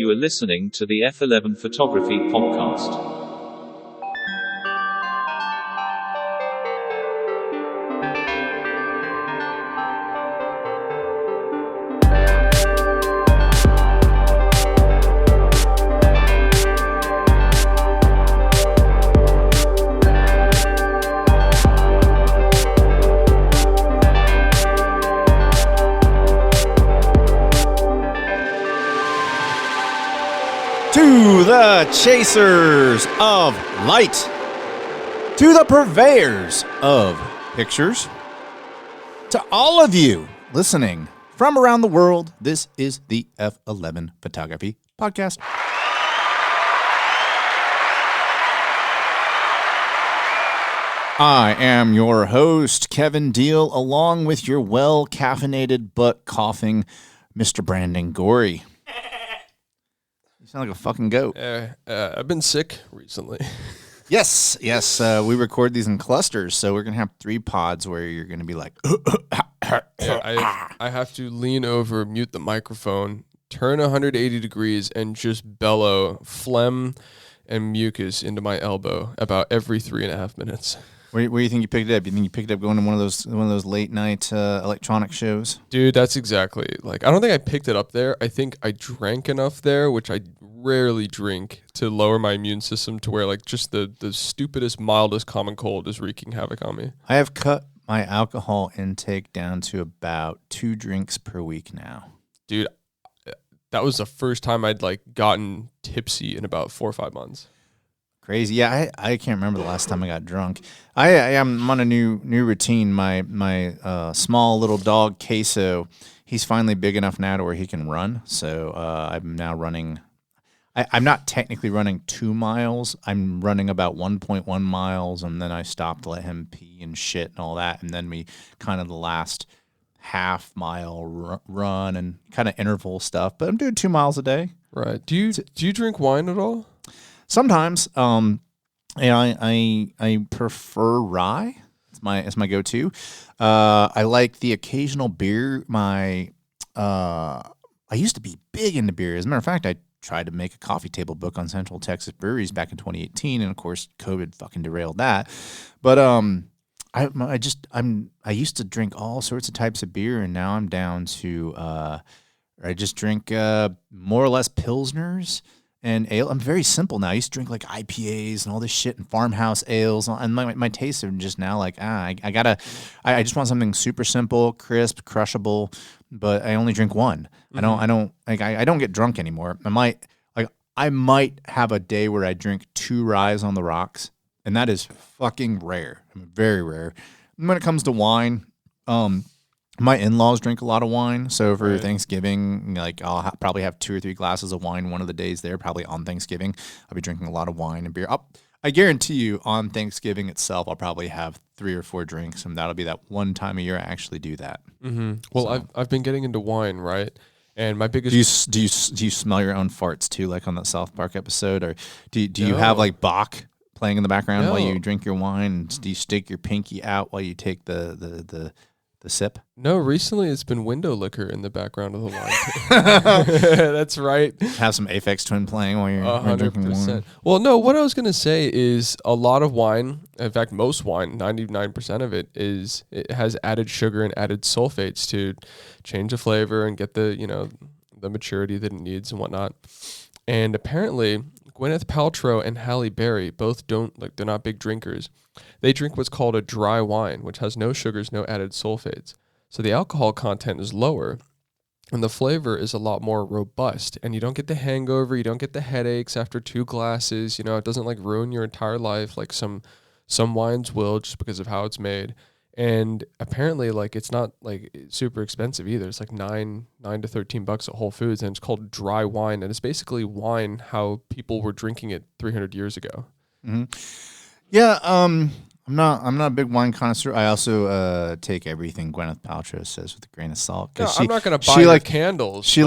You are listening to the F11 Photography Podcast. To the chasers of light, to the purveyors of pictures, to all of you listening from around the world, this is the F11 Photography Podcast. I am your host, Kevin Deal, along with your well-caffeinated but coughing Mr. Brandon Gorrie. You sound like a fucking goat. I've been sick recently. Yes. We record these in clusters, so we're going to have 3 pods where you're going to be like... I have to lean over, mute the microphone, turn 180 degrees, and just bellow phlegm and mucus into my elbow about every 3.5 minutes. Where do you think you picked it up? You think you picked it up going to one of those late night electronic shows? Dude, that's exactly like I don't think I picked it up there. I think I drank enough there, which I rarely drink, to lower my immune system to where like just the stupidest, mildest common cold is wreaking havoc on me. I have cut my alcohol intake down to about 2 drinks per week now. Dude, that was the first time I'd like gotten tipsy in about 4 or 5 months. Crazy. Yeah, I can't remember the last time I got drunk. I'm on a new routine. My small little dog, Queso, he's finally big enough now to where he can run. So I'm now running. I'm not technically running 2 miles. I'm running about 1.1 miles, and then I stop to let him pee and shit and all that. And then we kind of the last half mile run and kind of interval stuff. But I'm doing 2 miles a day. Right. Do you drink wine at all? Sometimes, I prefer rye. It's my go-to. I like the occasional beer. I used to be big into beer. As a matter of fact, I tried to make a coffee table book on Central Texas breweries back in 2018, and of course, COVID fucking derailed that. But I used to drink all sorts of types of beer, and now I'm down to I just drink more or less Pilsners and ale. I'm very simple now. I used to drink like IPAs and all this shit and farmhouse ales, and my tastes are just now like I just want something super simple, crisp, crushable. But I only drink one. Mm-hmm. I don't get drunk anymore. I might have a day where I drink 2 ryes on the rocks, and that is fucking rare. I mean, very rare. And when it comes to wine, my in-laws drink a lot of wine, so for Thanksgiving, like I'll probably have 2 or 3 glasses of wine one of the days there. Probably on Thanksgiving, I'll be drinking a lot of wine and beer. I guarantee you, on Thanksgiving itself, I'll probably have 3 or 4 drinks, and that'll be that one time a year I actually do that. Mm-hmm. Well, so. I've been getting into wine, right? And my biggest do you smell your own farts too, like on that South Park episode, or do you have like Bach playing in the background while you drink your wine? Do you stick your pinky out while you take the sip? No, recently it's been window liquor in the background of the wine. That's right. Have some Aphex Twin playing while you're drinking wine. Well, no, what I was going to say is a lot of wine, in fact, most wine, 99% of it has added sugar and added sulfates to change the flavor and get the maturity that it needs and whatnot. And apparently Gwyneth Paltrow and Halle Berry both they're not big drinkers. They drink what's called a dry wine, which has no sugars, no added sulfates. So the alcohol content is lower, and the flavor is a lot more robust. And you don't get the hangover, you don't get the headaches after 2 glasses. It doesn't like ruin your entire life like some wines will, just because of how it's made. And apparently, like, it's not like super expensive either. It's like $9 to $13 at Whole Foods, and it's called dry wine, and it's basically wine how people were drinking it 300 years ago. Mm-hmm. Yeah, I'm not a big wine connoisseur. I also take everything Gwyneth Paltrow says with a grain of salt. No, I'm not gonna buy her candles. She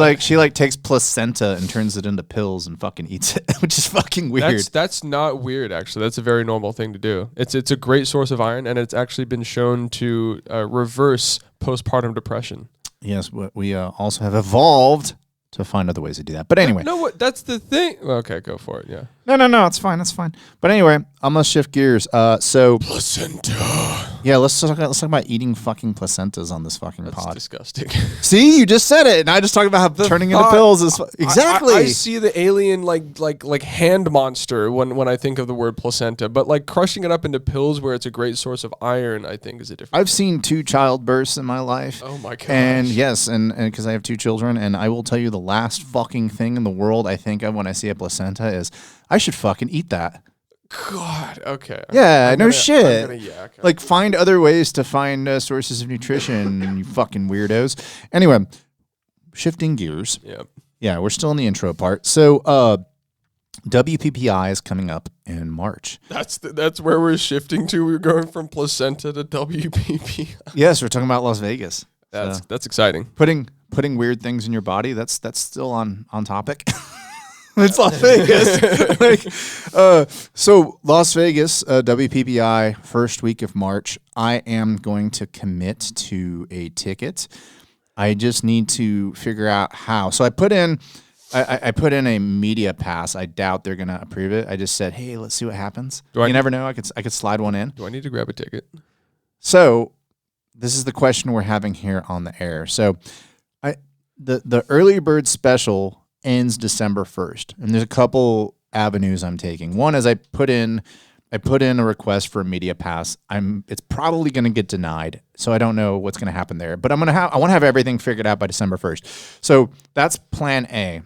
takes placenta and turns it into pills and fucking eats it, which is fucking weird. That's not weird, actually. That's a very normal thing to do. It's a great source of iron, and it's actually been shown to reverse postpartum depression. Yes, we also have evolved to find other ways to do that. But anyway. No, what? That's the thing. Okay, go for it. Yeah. No. It's fine. But anyway, I'm gonna shift gears. So Placenta. yeah, let's talk about eating fucking placentas on this fucking That's pod. disgusting. See, you just said it, and I just talked about how turning into pills is exactly. I see the alien like hand monster when I think of the word placenta, but like crushing it up into pills where it's a great source of iron, I think is a different. I've seen 2 childbirths in my life. Oh my gosh. And yes, and because I have 2 children, and I will tell you the last fucking thing in the world I think of when I see a placenta is I should fucking eat that. God. Okay. Yeah, no I'm shit. gonna yak. Like, find other ways to find sources of nutrition, you fucking weirdos. Anyway, shifting gears. Yeah. Yeah, we're still in the intro part. So, WPPI is coming up in March. That's where we're shifting to. We're going from placenta to WPP. Yes, we're talking about Las Vegas. That's exciting. Putting weird things in your body. That's still on topic. It's Las Vegas. So Las Vegas, WPPI, first week of March. I am going to commit to a ticket. I just need to figure out how. So I put in a media pass. I doubt they're gonna approve it. I just said, hey, let's see what happens. You never know. I could slide one in. Do I need to grab a ticket? So this is the question we're having here on the air. So the early bird special ends December 1st. And there's a couple avenues I'm taking. One is I put in a request for a media pass. It's probably going to get denied. So I don't know what's going to happen there, but I want to have everything figured out by December 1st. So that's plan A.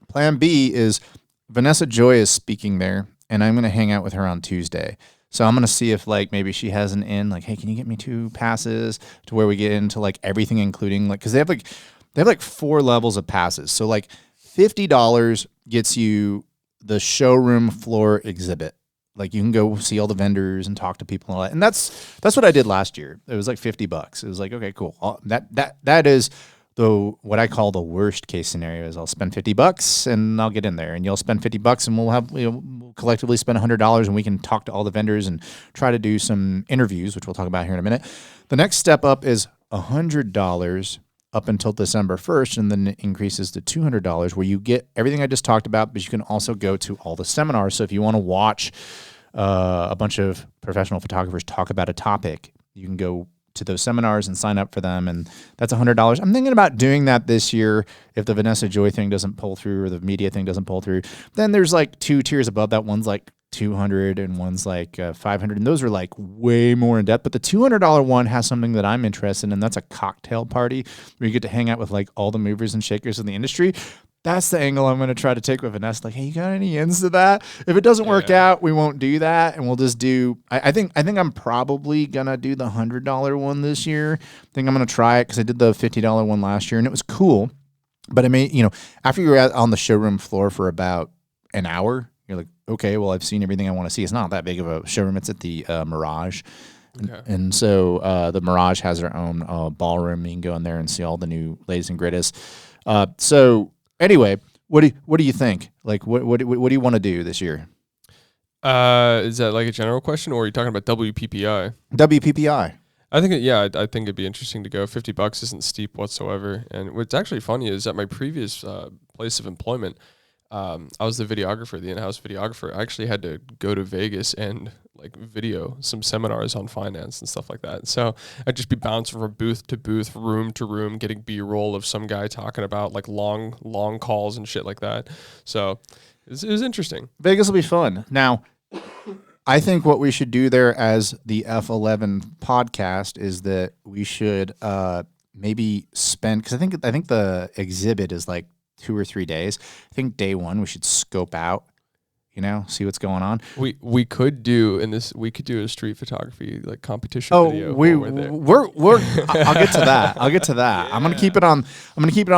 Plan B is Vanessa Joy is speaking there, and I'm going to hang out with her on Tuesday. So I'm going to see if like maybe she has an in, like, hey, can you get me 2 passes to where we get into like everything, including like, cause they have like 4 levels of passes. So like $50 gets you the showroom floor exhibit. Like you can go see all the vendors and talk to people and all that. And that's what I did last year. It was like $50. It was like, okay, cool. That is what I call the worst case scenario is I'll spend $50 and I'll get in there, and you'll spend $50 and we'll collectively spend $100 and we can talk to all the vendors and try to do some interviews, which we'll talk about here in a minute. The next step up is $100 up until December 1st, and then it increases to $200 where you get everything I just talked about, but you can also go to all the seminars. So if you want to watch a bunch of professional photographers talk about a topic, you can go to those seminars and sign up for them, and that's $100. I'm thinking about doing that this year if the Vanessa Joy thing doesn't pull through or the media thing doesn't pull through. Then there's like 2 tiers above that. One's like $200 and one's like $500, and those are like way more in depth. But the $200 one has something that I'm interested in, and that's a cocktail party where you get to hang out with like all the movers and shakers in the industry. That's the angle I'm going to try to take with Vanessa. Like, hey, you got any ends to that? If it doesn't work out, we won't do that, and we'll just do. I think I'm probably gonna do the $100 one this year. I think I'm gonna try it because I did the $50 one last year, and it was cool. But I mean, after you're on the showroom floor for about an hour, you're like, okay, well, I've seen everything I want to see. It's not that big of a showroom. It's at the Mirage. Okay. And so the Mirage has their own ballroom. You can go in there and see all the new latest and greatest. So anyway, what do you think? Like, what do you want to do this year? Is that like a general question, or are you talking about WPPI? WPPI. I think I think it'd be interesting to go. $50 isn't steep whatsoever. And what's actually funny is at my previous place of employment, I was the videographer, the in-house videographer. I actually had to go to Vegas and like video some seminars on finance and stuff like that. So I'd just be bouncing from booth to booth, room to room, getting B-roll of some guy talking about like long calls and shit like that. So it was interesting. Vegas will be fun. Now, I think what we should do there as the F11 podcast is that we should maybe spend, because I think the exhibit is like 2 or 3 days. I think day 1 we should scope out, see what's going on. We could do a street photography like competition video. We're I'll get to that. Yeah. I'm gonna keep it on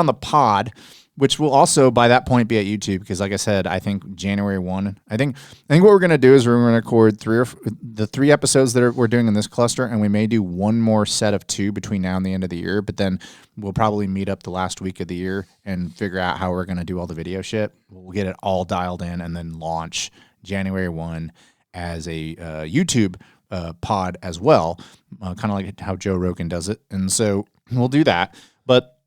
the pod, which will also by that point be at YouTube, because like I said, I think January 1. I think what we're gonna do is we're gonna record 3 episodes that we're doing in this cluster, and we may do one more set of 2 between now and the end of the year. But then we'll probably meet up the last week of the year and figure out how we're gonna do all the video shit. We'll get it all dialed in and then launch January 1 as a YouTube pod as well, kind of like how Joe Rogan does it. And so we'll do that. But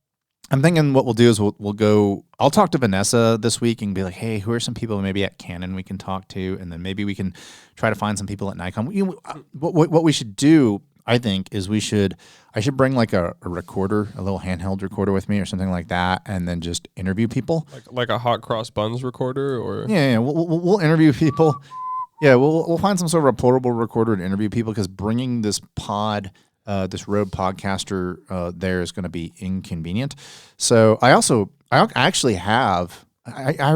I'm thinking what we'll do is we'll go. I'll talk to Vanessa this week and be like, hey, who are some people maybe at Canon we can talk to, and then maybe we can try to find some people at Nikon. What we should do, I think, is I should bring like a recorder, a little handheld recorder with me or something like that, and then just interview people. Like a hot cross buns recorder, or Yeah. We'll interview people. Yeah, we'll find some sort of a portable recorder to interview people, because bringing this this Rode Podcaster there is going to be inconvenient. So I already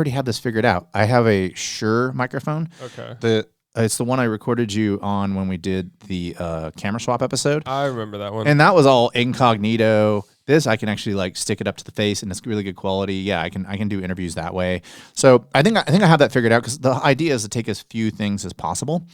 have this figured out. I have a Shure microphone. Okay. It's the one I recorded you on when we did the camera swap episode. I remember that one. And that was all incognito. This I can actually like stick it up to the face, and it's really good quality. Yeah, I can do interviews that way. So I think I have that figured out, because the idea is to take as few things as possible.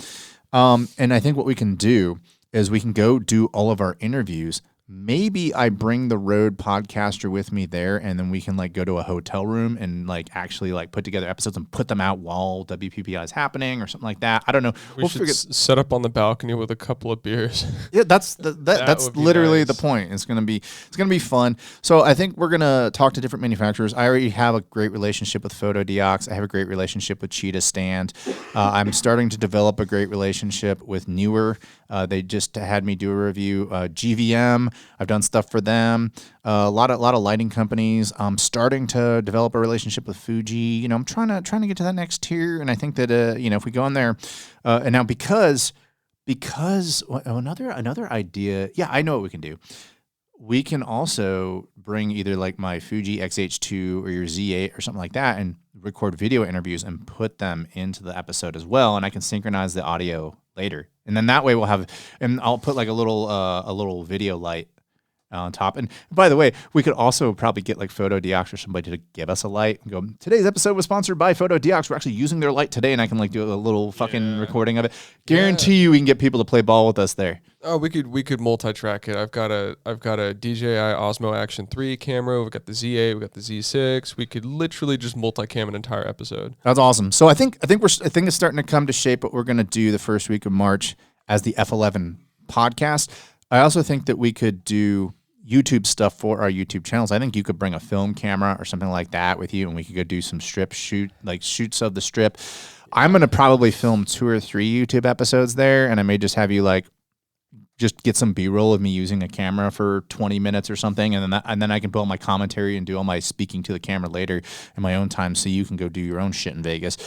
And I think what we can do is we can go do all of our interviews. Maybe I bring the Rode Podcaster with me there, and then we can like go to a hotel room and like actually like put together episodes and put them out while WPPI is happening or something like that. I don't know. We'll should set up on the balcony with a couple of beers. Yeah, that's literally the point. It's gonna be fun. So I think we're gonna talk to different manufacturers. I already have a great relationship with Photodiox. I have a great relationship with Cheetah Stand. I'm starting to develop a great relationship with Newer. They just had me do a review. GVM. I've done stuff for them. A lot of lighting companies. I'm starting to develop a relationship with Fuji. You know, I'm trying to get to that next tier, and I think that if we go on there, and now because another idea. Yeah, I know what we can do. We can also bring either like my Fuji X-H2 or your Z8 or something like that, and record video interviews and put them into the episode as well, and I can synchronize the audio later. And then that way we'll have, and I'll put like a little video light on top. And by the way, we could also probably get like Photodiox or somebody to give us a light and go, today's episode was sponsored by Photodiox. We're actually using their light today, and I can like do a little fucking recording of it. Guarantee you we can get people to play ball with us there. Oh, we could multi-track it. I've got a DJI Osmo Action 3 camera. We've got the Z8. We've got the Z6. We could literally just multi-cam an entire episode. That's awesome. So I think it's starting to come to shape what we're going to do the first week of March as the F11 podcast. I also think that we could do YouTube stuff for our YouTube channels. I think you could bring a film camera or something like that with you, and we could go do some shoots of the strip. I'm going to probably film 2 or 3 YouTube episodes there, and I may just have you like just get some B-roll of me using a camera for 20 minutes or something, and then I can put on my commentary and do all my speaking to the camera later in my own time, so you can go do your own shit in Vegas.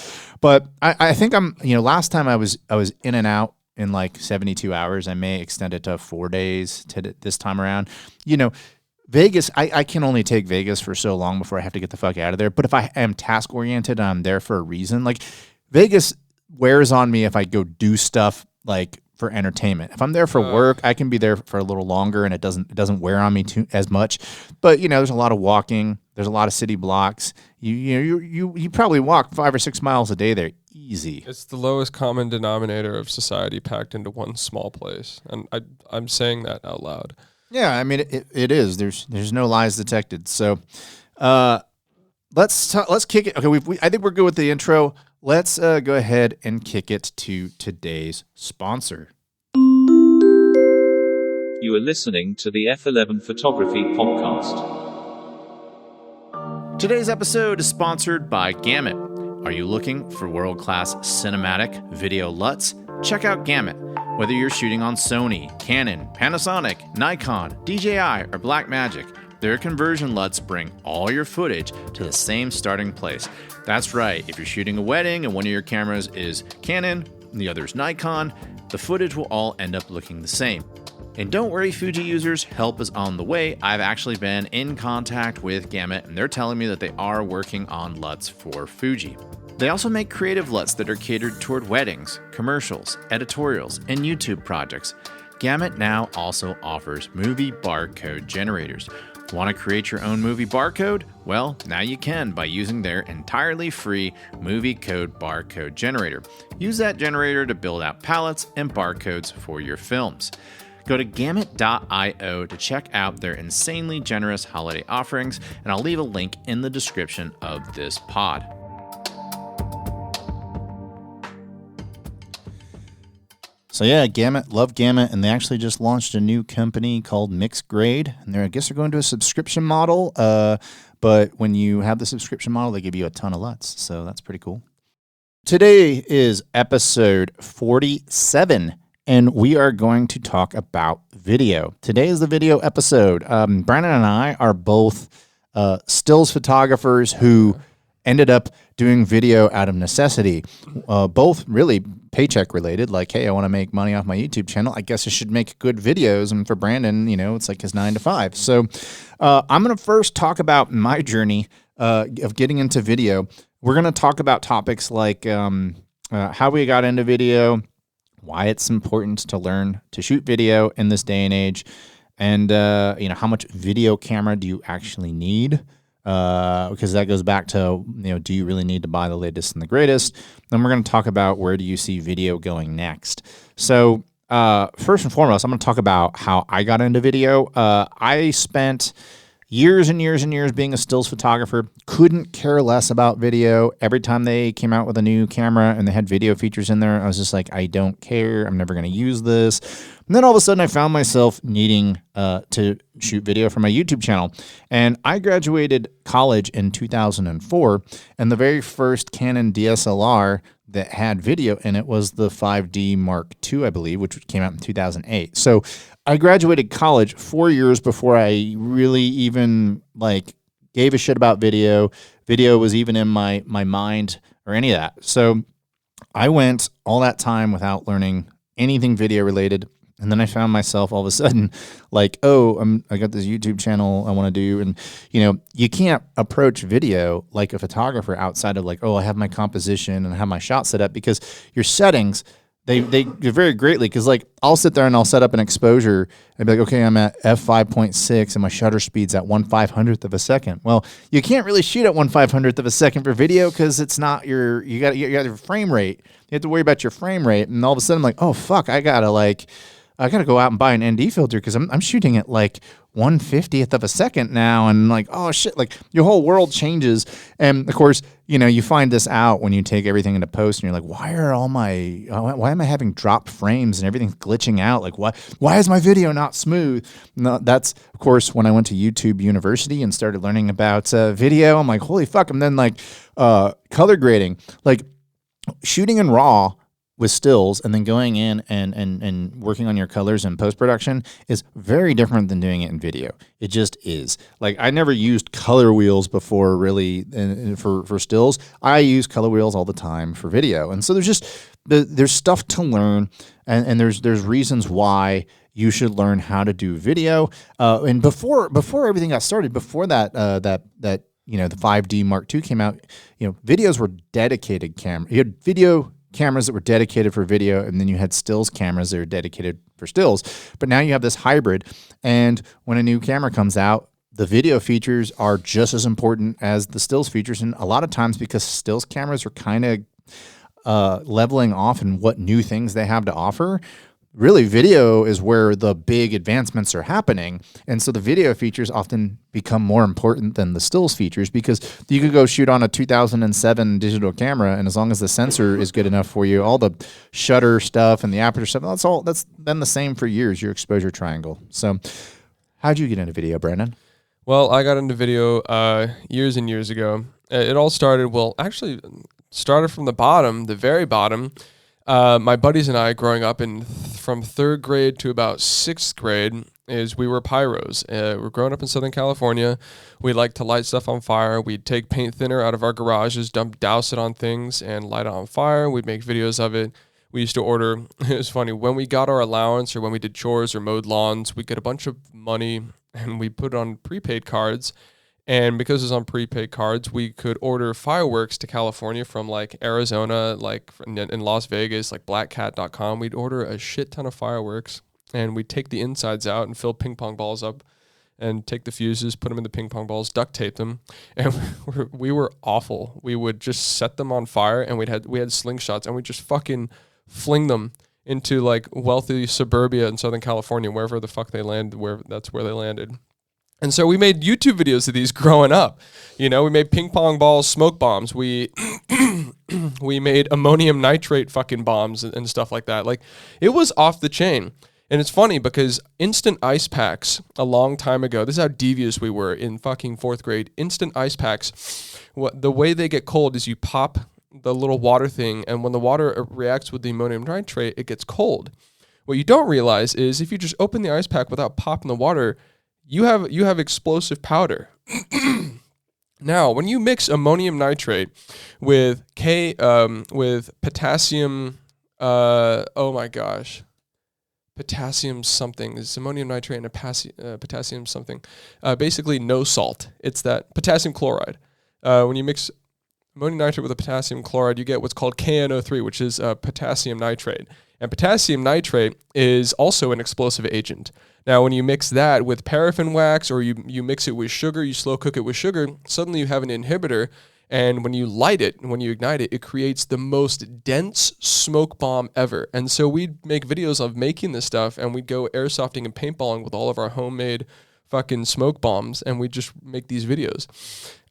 But I think last time I was in and out in like 72 hours. I may extend it to 4 days to this time around. Vegas, I can only take Vegas for so long before I have to get the fuck out of there. But if I am task oriented and I'm there for a reason, like Vegas wears on me if I go do stuff like for entertainment. If I'm there for work, I can be there for a little longer, and it doesn't wear on me as much. But there's a lot of walking. There's a lot of city blocks. You probably walk 5 or 6 miles a day there. Easy. It's the lowest common denominator of society packed into one small place, and I'm saying that out loud. Yeah, I mean it is. There's no lies detected. So, let's kick it. Okay, I think we're good with the intro. Let's go ahead and kick it to today's sponsor. You are listening to the F11 Photography Podcast. Today's episode is sponsored by Gamut. Are you looking for world-class cinematic video LUTs? Check out Gamut. Whether you're shooting on Sony, Canon, Panasonic, Nikon, DJI, or Blackmagic, their conversion LUTs bring all your footage to the same starting place. That's right, if you're shooting a wedding and one of your cameras is Canon and the other is Nikon, the footage will all end up looking the same. And don't worry, Fuji users, help is on the way. I've actually been in contact with Gamut, and they're telling me that they are working on LUTs for Fuji. They also make creative LUTs that are catered toward weddings, commercials, editorials, and YouTube projects. Gamut now also offers movie barcode generators. Want to create your own movie barcode? Well, now you can by using their entirely free movie code barcode generator. Use that generator to build out palettes and barcodes for your films. Go to gamut.io to check out their insanely generous holiday offerings, and I'll leave a link in the description of this pod. So yeah, Gamut, love Gamut, and they actually just launched a new company called Mixed Grade, and I guess they're going to a subscription model. But when you have the subscription model, they give you a ton of LUTs, so that's pretty cool. Today is episode 47, and we are going to talk about video. Today is the video episode. Brandon and I are both stills photographers who ended up doing video out of necessity, both really paycheck related, like, hey, I want to make money off my YouTube channel. I guess I should make good videos. And for Brandon, it's like his 9 to 5. So I'm going to first talk about my journey of getting into video. We're going to talk about topics like how we got into video, why it's important to learn to shoot video in this day and age, and how much video camera do you actually need? Because that goes back to, do you really need to buy the latest and the greatest? Then we're going to talk about where do you see video going next. So first and foremost, I'm going to talk about how I got into video. I spent years and years and years being a stills photographer, couldn't care less about video. Every time they came out with a new camera and they had video features in there, I was just like, I don't care. I'm never going to use this. And then all of a sudden I found myself needing to shoot video for my YouTube channel. And I graduated college in 2004, and the very first Canon DSLR that had video in it was the 5D Mark II, I believe, which came out in 2008. So I graduated college 4 years before I really even gave a shit about video. Video was even in my mind or any of that. So I went all that time without learning anything video related. And then I found myself all of a sudden I got this YouTube channel I want to do. And, you can't approach video like a photographer outside of I have my composition and I have my shot set up, because your settings, they vary greatly. Because I'll sit there and I'll set up an exposure and be like, okay, I'm at f5.6 and my shutter speed's at 1/500th of a second. Well, you can't really shoot at 1/500th of a second for video because it's not you got your frame rate. You have to worry about your frame rate. And all of a sudden I'm like, oh fuck, I gotta go out and buy an ND filter because I'm shooting at 1/50th of a second now, and oh shit, your whole world changes. And of course, you find this out when you take everything into post, and you're like, why am I having dropped frames and everything's glitching out? Why is my video not smooth? No, that's of course when I went to YouTube University and started learning about video. I'm like, holy fuck! And then color grading, shooting in RAW with stills and then going in and working on your colors in post-production is very different than doing it in video. It just is. I never used color wheels before really for stills. I use color wheels all the time for video. And so there's stuff to learn, and there's reasons why you should learn how to do video. And before everything got started, before that the 5D Mark II came out, videos were dedicated camera. You had video cameras that were dedicated for video, and then you had stills cameras that were dedicated for stills. But now you have this hybrid, and when a new camera comes out, the video features are just as important as the stills features. And a lot of times, because stills cameras are kind of leveling off in what new things they have to offer, really video is where the big advancements are happening. And so the video features often become more important than the stills features, because you could go shoot on a 2007 digital camera, and as long as the sensor is good enough for you, all the shutter stuff and the aperture stuff, that's been the same for years, your exposure triangle. So how'd you get into video, Brandon? Well, I got into video years and years ago. It all started from the bottom, the very bottom. My buddies and I, growing up from 3rd grade to about 6th grade, we were pyros. We're growing up in Southern California. We liked to light stuff on fire. We'd take paint thinner out of our garages, douse it on things, and light it on fire. We'd make videos of it. We used to order, it was funny, when we got our allowance or when we did chores or mowed lawns, we'd get a bunch of money and we put it on prepaid cards. And because it was on prepaid cards, we could order fireworks to California from Arizona, in Las Vegas, blackcat.com. We'd order a shit ton of fireworks, and we'd take the insides out and fill ping pong balls up and take the fuses, put them in the ping pong balls, duct tape them. And we were awful. We would just set them on fire, and we had slingshots, and we just fucking fling them into wealthy suburbia in Southern California, wherever the fuck they landed, that's where they landed. And so we made YouTube videos of these growing up. We made ping pong balls, smoke bombs. We we made ammonium nitrate fucking bombs and stuff like that. Like, it was off the chain. And it's funny because instant ice packs a long time ago, this is how devious we were in fucking 4th grade. Instant ice packs, the way they get cold is you pop the little water thing, and when the water reacts with the ammonium nitrate, it gets cold. What you don't realize is if you just open the ice pack without popping the water, you have explosive powder. Now, when you mix ammonium nitrate with potassium, oh my gosh, potassium something. It's ammonium nitrate and potassium something. Basically, no salt. It's that potassium chloride. When you mix ammonium nitrate with a potassium chloride, you get what's called KNO3, which is potassium nitrate. And potassium nitrate is also an explosive agent. Now, when you mix that with paraffin wax or you mix it with sugar, you slow cook it with sugar, suddenly you have an inhibitor. And when you light it, when you ignite it, it creates the most dense smoke bomb ever. And so we'd make videos of making this stuff, and we'd go airsofting and paintballing with all of our homemade fucking smoke bombs, and we'd just make these videos.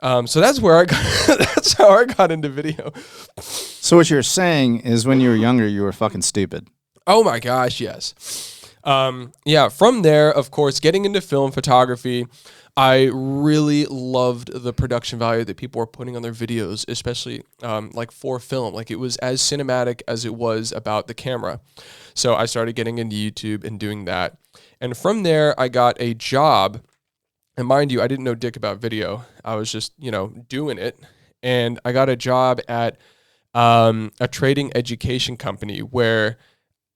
So that's where that's how I got into video. So what you're saying is when you were younger, you were fucking stupid. Oh my gosh, yes. Yeah, from there, of course, getting into film photography, I really loved the production value that people were putting on their videos, especially like for film. Like, it was as cinematic as it was about the camera. So I started getting into YouTube and doing that. And from there, I got a job. And mind you, I didn't know dick about video. I was just, doing it. And I got a job at a trading education company where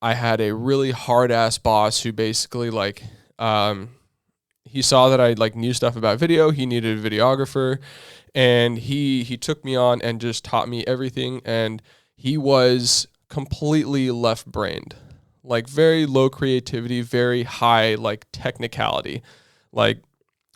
I had a really hard-ass boss who basically, like, he saw that I, like, knew stuff about video. He needed a videographer. And he took me on and just taught me everything. And he was completely left-brained. Like, very low creativity, very high, like, technicality. Like,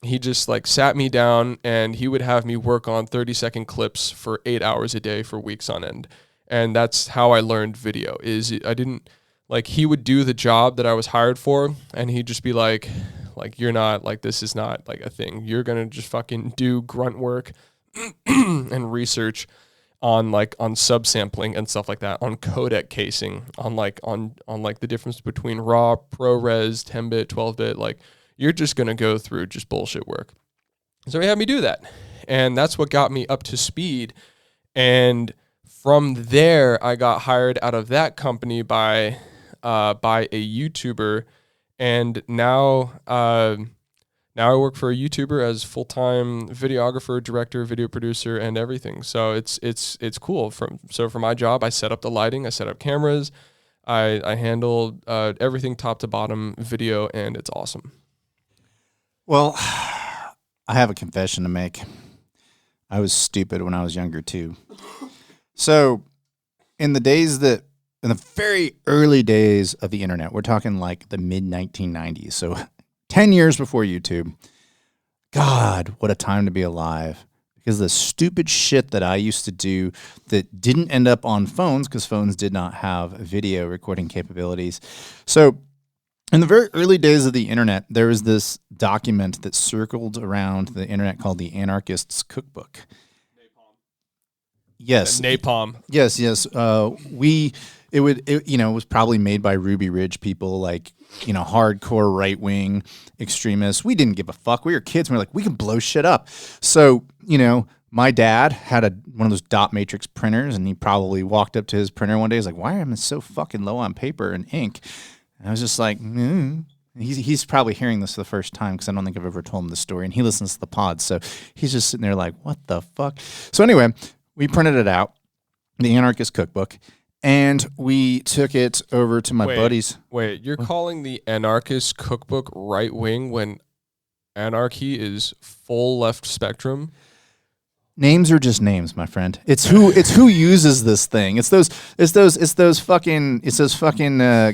he just, like, sat me down and he would have me work on 30-second clips for 8 hours a day for weeks on end. And that's how I learned video. I didn't, like, he would do the job that I was hired for, and he'd just be like, you're not, like, this is not, like, a thing. You're going to just fucking do grunt work and research on subsampling and stuff like that, on codec casing, on the difference between RAW, ProRes, 10-bit, 12-bit. Like, you're just going to go through just bullshit work. So he had me do that. And that's what got me up to speed. And from there, I got hired out of that company by a YouTuber. And now I work for a YouTuber as full-time videographer, director, video producer, and everything. So it's cool. For my job, I set up the lighting, I set up cameras, I handle everything top to bottom video, and it's awesome. Well, I have a confession to make. I was stupid when I was younger too. So in the very early days of the internet, we're talking like the mid 1990s. So 10 years before YouTube. God, what a time to be alive. Because the stupid shit that I used to do that didn't end up on phones, because phones did not have video recording capabilities. So in the very early days of the internet, there was this document that circled around the internet called the Anarchist's Cookbook. Napalm. Yes. Napalm. Yes. It was probably made by Ruby Ridge people, like, hardcore right-wing extremists. We didn't give a fuck. We were kids. And we were like, we can blow shit up. So, my dad had one of those dot matrix printers, and he probably walked up to his printer one day. He's like, why am I so fucking low on paper and ink? And I was just like, He's probably hearing this for the first time, because I don't think I've ever told him the story. And he listens to the pod. So he's just sitting there like, what the fuck? So anyway, we printed it out, the Anarchist Cookbook. And we took it over to my buddies. Wait, you're calling the Anarchist Cookbook right wing when anarchy is full left spectrum? Names are just names, my friend. It's who uses this thing. It's those fucking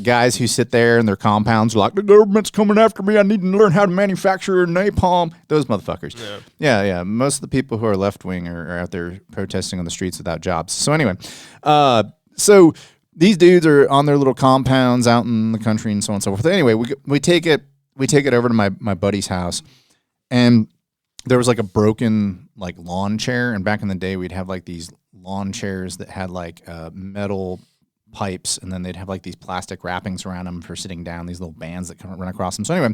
guys who sit there in their compounds, are like, the government's coming after me. I need to learn how to manufacture napalm. Those motherfuckers. Yeah. Most of the people who are left wing are out there protesting on the streets without jobs. So anyway, so these dudes are on their little compounds out in the country and so on and so forth. Anyway, we take it over to my buddy's house, and there was like a broken like lawn chair, and back in the day we'd have like these lawn chairs that had like metal pipes, and then they'd have like these plastic wrappings around them for sitting down, these little bands that kind of run across them. So anyway,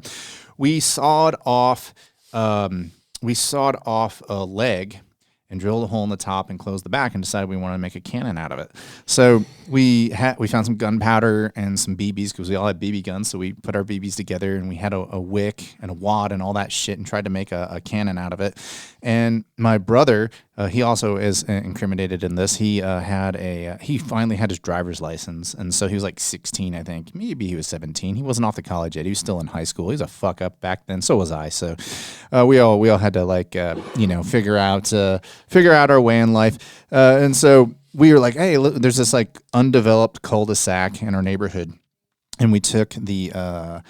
we sawed off a leg and drilled a hole in the top and closed the back and decided we wanted to make a cannon out of it. So we found some gunpowder and some BBs because we all had BB guns. So we put our BBs together and we had a wick and a wad and all that shit and tried to make a cannon out of it. And my brother, he also is incriminated in this. He finally had his driver's license. And so he was like 16, I think. Maybe he was 17. He wasn't off to college yet. He was still in high school. He was a fuck up back then. So was I. So we all had to like, figure out our way in life. And so we were like, hey, look, there's this like undeveloped cul-de-sac in our neighborhood. And we took that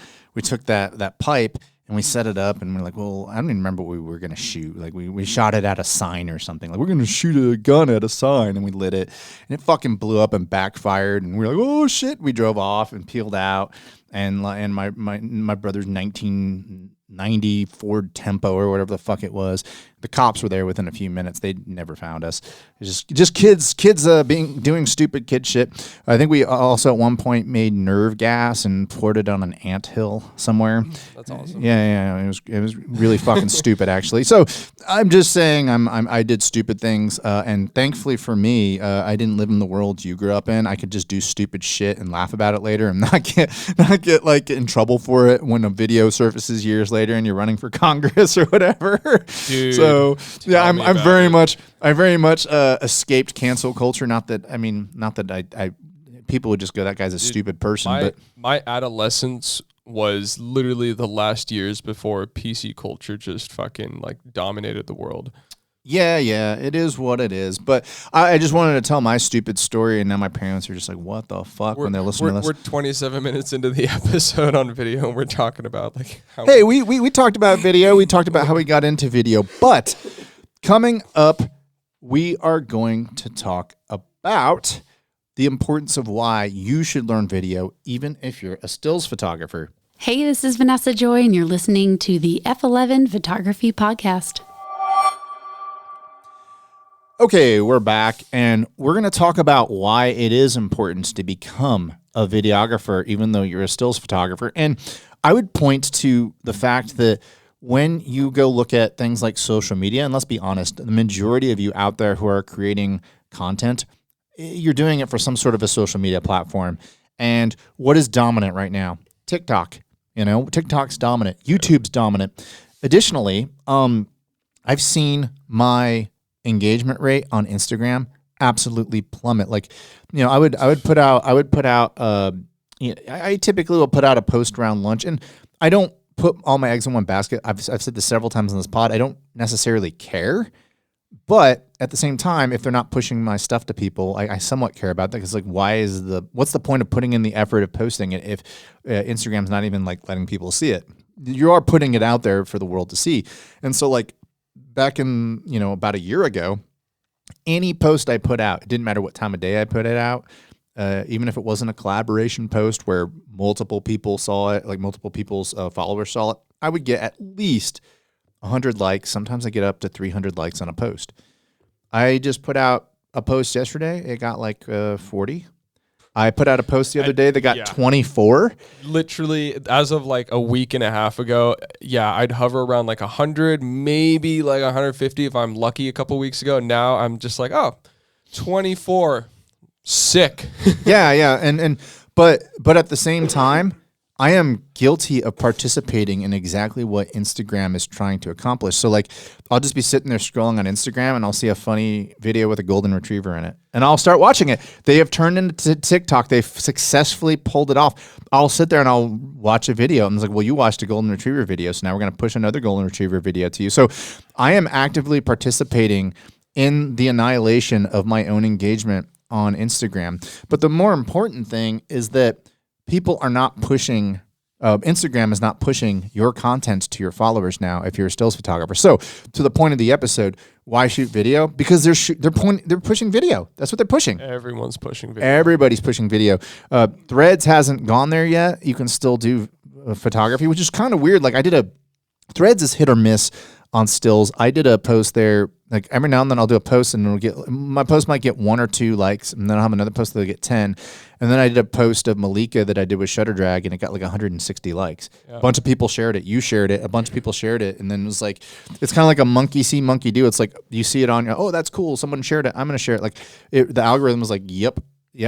pipe and we set it up and we're like, well, I don't even remember what we were going to shoot. Like we shot it at a sign or something. Like we're going to shoot a gun at a sign, and we lit it and it fucking blew up and backfired. And we were like, oh shit. We drove off and peeled out. And my brother's 1990 Ford Tempo or whatever the fuck it was. The cops were there within a few minutes. They never found us. It was just kids doing stupid kid shit. I think we also at one point made nerve gas and poured it on an anthill somewhere. That's awesome. Yeah. It was really fucking stupid actually. So I'm just saying I did stupid things, and thankfully for me, I didn't live in the world you grew up in. I could just do stupid shit and laugh about it later and not get like in trouble for it when a video surfaces years later and you're running for Congress or whatever. Dude, so yeah, I very much escaped cancel culture. Not that I people would just go, that guy's a stupid person. But my adolescence was literally the last years before PC culture just fucking like dominated the world. Yeah, it is what it is. But I just wanted to tell my stupid story, and now my parents are just like, what the fuck when they're listening to this? We're 27 minutes into the episode on video, and we're talking about like how... Hey, we talked about video. We talked about how we got into video. But coming up, we are going to talk about the importance of why you should learn video, even if you're a stills photographer. Hey, this is Vanessa Joy, and you're listening to the F11 Photography Podcast. Okay, we're back, and we're going to talk about why it is important to become a videographer, even though you're a stills photographer. And I would point to the fact that when you go look at things like social media, and let's be honest, the majority of you out there who are creating content, you're doing it for some sort of a social media platform. And what is dominant right now? TikTok. TikTok's dominant. YouTube's dominant. Additionally, I've seen my engagement rate on Instagram absolutely plummet. Like, I typically will put out a post around lunch, and I don't put all my eggs in one basket. I've said this several times on this pod. I don't necessarily care, but at the same time, if they're not pushing my stuff to people, I somewhat care about that, because like, what's the point of putting in the effort of posting it if Instagram's not even like letting people see it? You are putting it out there for the world to see. And so like, back in, about a year ago, any post I put out, it didn't matter what time of day I put it out, even if it wasn't a collaboration post where multiple people saw it, like multiple people's followers saw it, I would get at least 100 likes. Sometimes I get up to 300 likes on a post. I just put out a post yesterday. It got like 40. I put out a post the other day that got 24. Literally, as of like a week and a half ago, I'd hover around like 100, maybe like 150 if I'm lucky a couple weeks ago. Now I'm just like, 24. Sick. Yeah. But at the same time, I am guilty of participating in exactly what Instagram is trying to accomplish. So like, I'll just be sitting there scrolling on Instagram and I'll see a funny video with a golden retriever in it, and I'll start watching it. They have turned into TikTok. They've successfully pulled it off. I'll sit there and I'll watch a video, and it's like, well, you watched a golden retriever video, so now we're going to push another golden retriever video to you. So I am actively participating in the annihilation of my own engagement on Instagram. But the more important thing is that people are not pushing, Instagram is not pushing your content to your followers now if you're a stills photographer. So to the point of the episode, why shoot video? Because they're pushing video. That's what they're pushing. Everyone's pushing video. Everybody's pushing video. Threads hasn't gone there yet. You can still do photography, which is kind of weird. Like I did Threads is hit or miss on stills. I did a post there, like every now and then I'll do a post and my post might get 1 or 2 likes, and then I'll have another post that'll get 10. And then I did a post of Malika that I did with Shutter Drag, and it got like 160 likes. Yeah. A bunch of people shared it. You shared it. A bunch of people shared it. And then it was like, it's kind of like a monkey see, monkey do. It's like you see it on, oh, that's cool. Someone shared it. I'm going to share it. Like the algorithm was like, yep,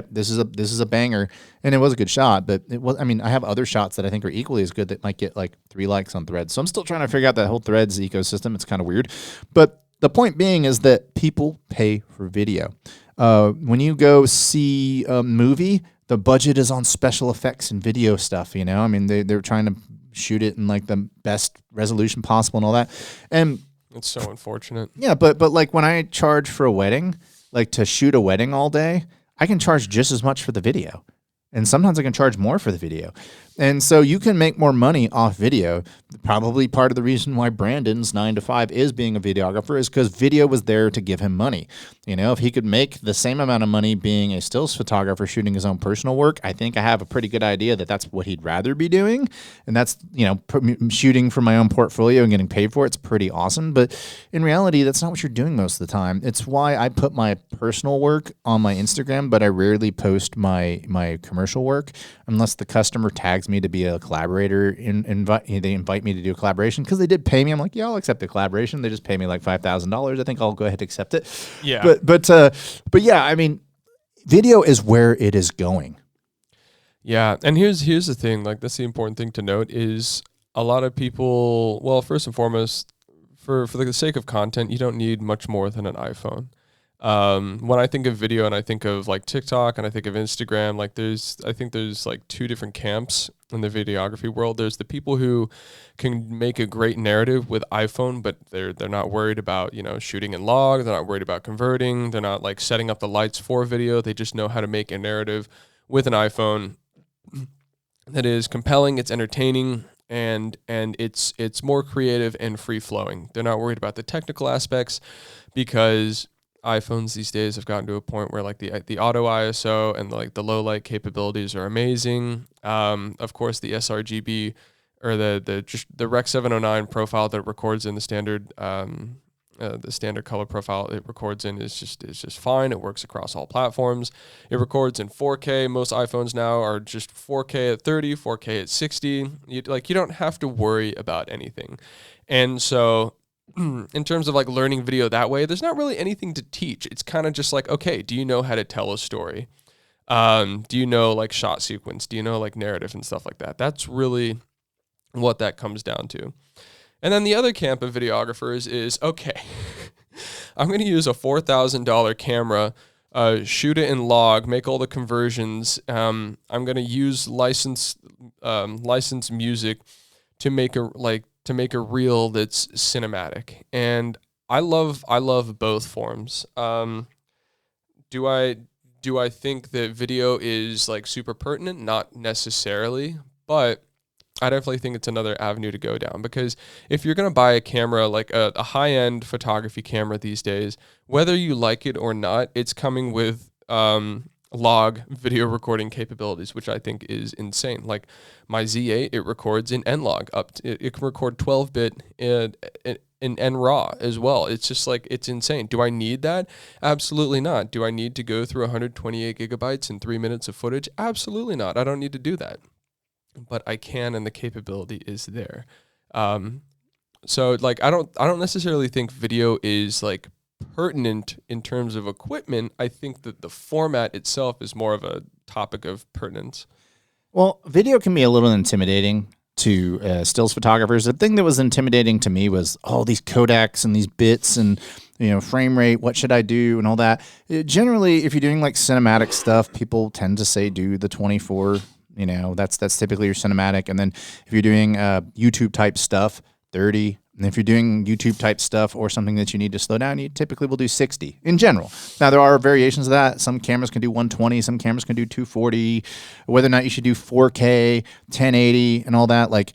this is a banger. And it was a good shot, but it was, I mean, I have other shots that I think are equally as good that might get like 3 likes on Threads. So I'm still trying to figure out that whole Threads ecosystem. It's kind of weird. But the point being is that people pay for video. When you go see a movie, the budget is on special effects and video stuff, you know? I mean, they're trying to shoot it in like the best resolution possible and all that. And it's so unfortunate. Yeah, but like when I charge for a wedding, like to shoot a wedding all day, I can charge just as much for the video. And sometimes I can charge more for the video. And so you can make more money off video. Probably part of the reason why Brandon's 9 to 5 is being a videographer is because video was there to give him money. You know, if he could make the same amount of money being a stills photographer shooting his own personal work, I think I have a pretty good idea that that's what he'd rather be doing. And that's, you know, shooting for my own portfolio and getting paid for it. It's pretty awesome. But in reality, that's not what you're doing most of the time. It's why I put my personal work on my Instagram, but I rarely post my commercial work unless the customer tags me to be a collaborator. They invite me to do a collaboration because they did pay me. I'm like, yeah, I'll accept the collaboration. They just pay me like $5,000. I think I'll go ahead and accept it. Yeah. But yeah, I mean, video is where it is going. Yeah, and here's the thing. Like, that's the important thing to note is a lot of people. Well, first and foremost, for the sake of content, you don't need much more than an iPhone. When I think of video and I think of like TikTok and I think of Instagram, like I think there's like 2 different camps in the videography world. There's the people who can make a great narrative with iPhone, but they're not worried about, you know, shooting in log. They're not worried about converting. They're not like setting up the lights for video. They just know how to make a narrative with an iPhone that is compelling, it's entertaining, and it's more creative and free flowing. They're not worried about the technical aspects because iPhones these days have gotten to a point where like the auto ISO and the low light capabilities are amazing. Of course, the sRGB or the Rec 709 profile that it records in the standard color profile it records in is just fine. It works across all platforms. It records in 4K. Most iPhones now are just 4K at 30, 4K at 60. You don't have to worry about anything, and so. In terms of like learning video that way, there's not really anything to teach. It's kind of just like, okay, do you know how to tell a story? Do you know like shot sequence? Do you know like narrative and stuff like that? That's really what that comes down to. And then the other camp of videographers is, okay, I'm going to use a $4,000 camera, shoot it in log, make all the conversions. I'm going to use licensed music to make a reel that's cinematic. And I love both forms. Do I think that video is like super pertinent? Not necessarily, but I definitely think it's another avenue to go down, because if you're going to buy a camera, like a high-end photography camera these days, whether you like it or not, it's coming with log video recording capabilities, which I think is insane. Like my Z8, it records in N-Log it can record 12-bit in NRAW as well. It's just like, it's insane. Do I need that? Absolutely not. Do I need to go through 128 gigabytes in 3 minutes of footage? Absolutely not. I don't need to do that. But I can, and the capability is there. So like, I don't necessarily think video is like pertinent in terms of equipment. I think that the format itself is more of a topic of pertinence. Well, video can be a little intimidating to stills photographers. The thing that was intimidating to me was all these codecs and these bits and, you know, frame rate, what should I do and all that. Generally, if you're doing like cinematic stuff, people tend to say do the 24. You know, that's typically your cinematic. And then if you're doing YouTube type stuff, 30. And if you're doing YouTube type stuff or something that you need to slow down, you typically will do 60 in general. Now, there are variations of that. Some cameras can do 120, some cameras can do 240, whether or not you should do 4K, 1080 and all that. Like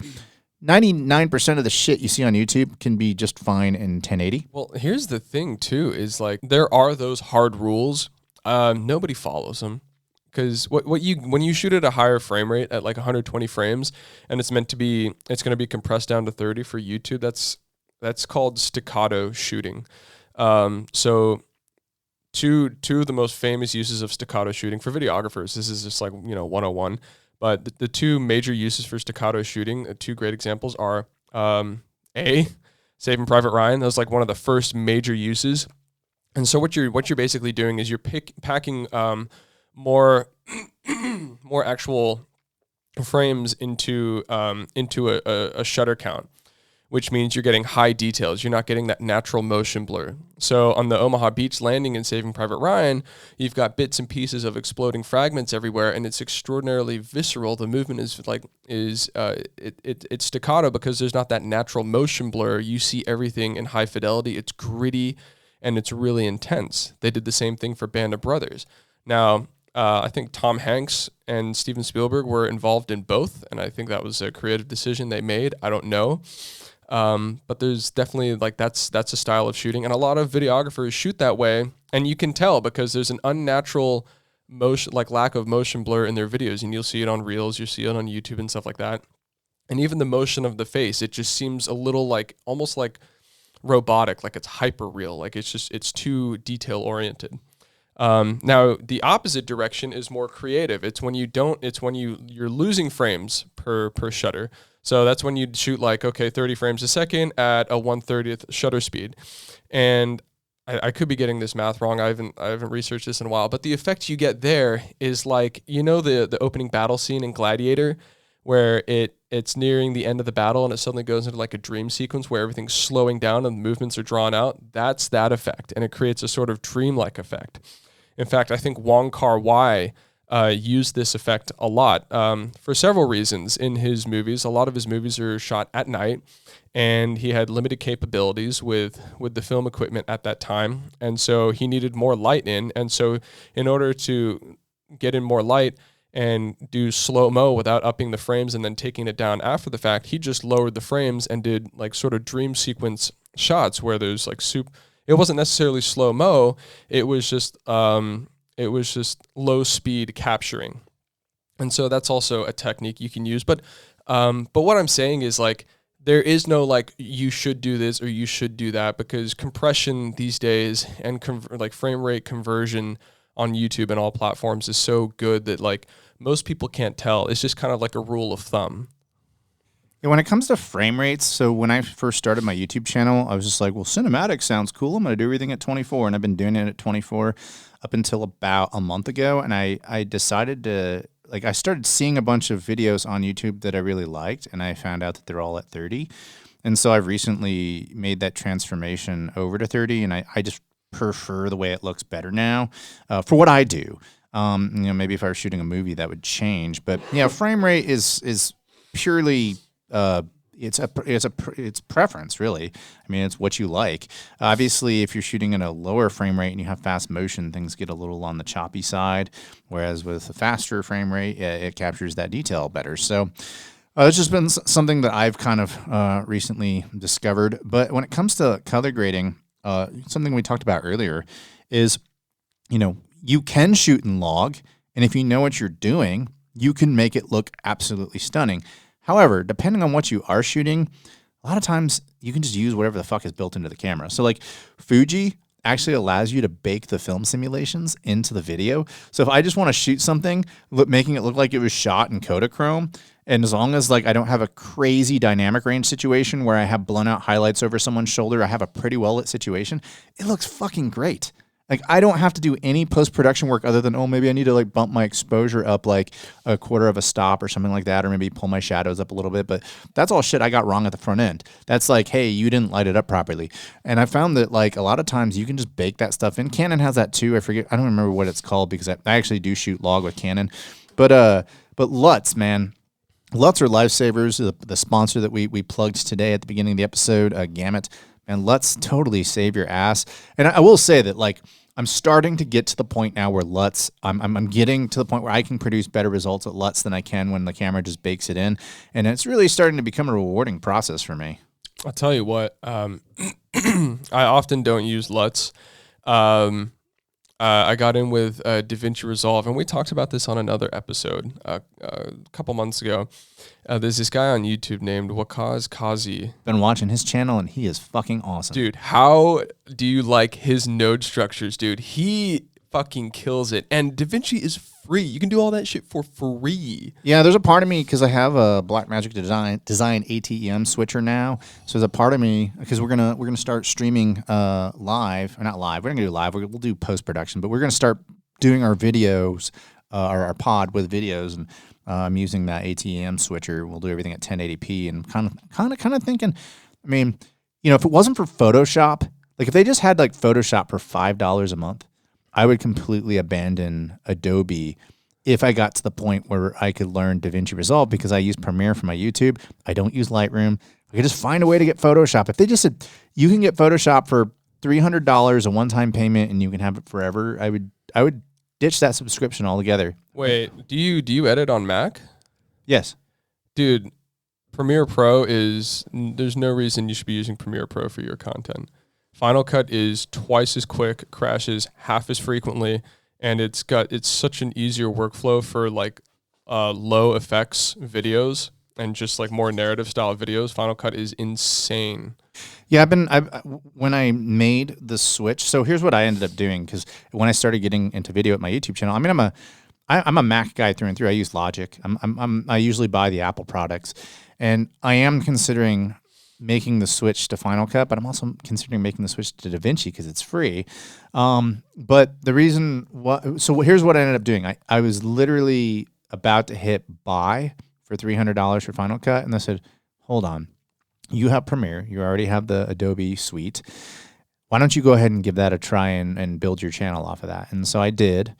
99% of the shit you see on YouTube can be just fine in 1080. Well, here's the thing too, is like there are those hard rules. Nobody follows them. because when you shoot at a higher frame rate at like 120 frames, and it's going to be compressed down to 30 for YouTube. That's called staccato shooting. So two of the most famous uses of staccato shooting for videographers. This is just like 101. But the two major uses for staccato shooting, two great examples are Saving Private Ryan. That was like one of the first major uses. And so what you're basically doing is you're packing more actual frames into a shutter count, which means you're getting high details. You're not getting that natural motion blur. So on the Omaha Beach landing in Saving Private Ryan, you've got bits and pieces of exploding fragments everywhere, and it's extraordinarily visceral. The movement is staccato because there's not that natural motion blur. You see everything in high fidelity. It's gritty, and it's really intense. They did the same thing for Band of Brothers. Now, I think Tom Hanks and Steven Spielberg were involved in both, and I think that was a creative decision they made. I don't know. But there's definitely that's a style of shooting, and a lot of videographers shoot that way, and you can tell because there's an unnatural motion, lack of motion blur in their videos, and you'll see it on Reels, you see it on YouTube and stuff like that. And even the motion of the face, it just seems a little almost like robotic, like it's hyper real, it's too detail oriented. Now the opposite direction is more creative. It's when you're losing frames per shutter. So that's when you'd shoot 30 frames a second at a 1/30th shutter speed. And I could be getting this math wrong. I haven't researched this in a while, but the effect you get there is the opening battle scene in Gladiator, where it's nearing the end of the battle and it suddenly goes into a dream sequence where everything's slowing down and the movements are drawn out. That's that effect, and it creates a sort of dreamlike effect. In fact, I think Wong Kar-wai used this effect a lot for several reasons in his movies. A lot of his movies are shot at night, and he had limited capabilities with the film equipment at that time, and so he needed more light in. And so in order to get in more light and do slow-mo without upping the frames and then taking it down after the fact, he just lowered the frames and did sort of dream sequence shots where there's it wasn't necessarily slow-mo, it was just low speed capturing. And so that's also a technique you can use. But what I'm saying is there is no you should do this or you should do that, because compression these days and frame rate conversion on YouTube and all platforms is so good that most people can't tell. It's just kind of a rule of thumb. Yeah, when it comes to frame rates, so when I first started my YouTube channel, I was just well, cinematic sounds cool. I'm going to do everything at 24, and I've been doing it at 24 up until about a month ago, and I decided to, I started seeing a bunch of videos on YouTube that I really liked, and I found out that they're all at 30, and so I've recently made that transformation over to 30, and I just prefer the way it looks better now for what I do. Maybe if I were shooting a movie, that would change, but yeah, frame rate is purely it's preference, really. I mean, it's what you like. Obviously, if you're shooting at a lower frame rate and you have fast motion, things get a little on the choppy side, whereas with a faster frame rate, it captures that detail better. So it's just been something that I've kind of recently discovered. But when it comes to color grading, something we talked about earlier is, you can shoot in log, and if you know what you're doing, you can make it look absolutely stunning. However, depending on what you are shooting, a lot of times you can just use whatever the fuck is built into the camera. So Fuji actually allows you to bake the film simulations into the video. So if I just want to shoot something, making it look like it was shot in Kodachrome, and as long as I don't have a crazy dynamic range situation where I have blown out highlights over someone's shoulder, I have a pretty well lit situation, it looks fucking great. I don't have to do any post-production work other than, maybe I need to bump my exposure up a quarter of a stop or something like that, or maybe pull my shadows up a little bit. But that's all shit I got wrong at the front end. That's hey, you didn't light it up properly. And I found that a lot of times you can just bake that stuff in. Canon has that too. I don't remember what it's called because I actually do shoot log with Canon. But LUTs, man. LUTs are lifesavers. The sponsor that we plugged today at the beginning of the episode, Gamut. And LUTs totally save your ass. And I will say that I'm starting to get to the point now where LUTs, I'm getting to the point where I can produce better results at LUTs than I can when the camera just bakes it in. And it's really starting to become a rewarding process for me. I'll tell you what, I often don't use LUTs. I got in with DaVinci Resolve, and we talked about this on another episode a couple months ago. There's this guy on YouTube named Wakaz Kazi. Been watching his channel, and he is fucking awesome. Dude, how do you like his node structures, dude? He fucking kills it. And DaVinci is free. You can do all that shit for free. Yeah, there's a part of me, because I have a Blackmagic Design ATEM switcher now. So there's a part of me, because we're gonna start streaming live, or not live. We're gonna do live. We'll do post production, but we're gonna start doing our videos, our pod with videos, and I'm using that ATEM switcher. We'll do everything at 1080p, and kind of thinking. I mean, if it wasn't for Photoshop, like if they just had like Photoshop for $5 a month, I would completely abandon Adobe if I got to the point where I could learn DaVinci Resolve, because I use Premiere for my YouTube. I don't use Lightroom. I could just find a way to get Photoshop. If they just said you can get Photoshop for $300, a one-time payment, and you can have it forever, I would ditch that subscription altogether. Wait, do you edit on Mac? Yes. Dude, Premiere Pro there's no reason you should be using Premiere Pro for your content. Final Cut is twice as quick, crashes half as frequently, and it's such an easier workflow for like low effects videos and just like more narrative style videos. Final Cut is insane. Yeah, when I made the switch. So here's what I ended up doing, because when I started getting into video at my YouTube channel, I mean, I'm a Mac guy through and through. I use Logic. I usually buy the Apple products, and I am considering making the switch to Final Cut, but I'm also considering making the switch to DaVinci because it's free. But the reason here's what I ended up doing. I was literally about to hit buy for $300 for Final Cut, and they said, hold on, you have Premiere, you already have the Adobe suite. Why don't you go ahead and give that a try and build your channel off of that? And so I did,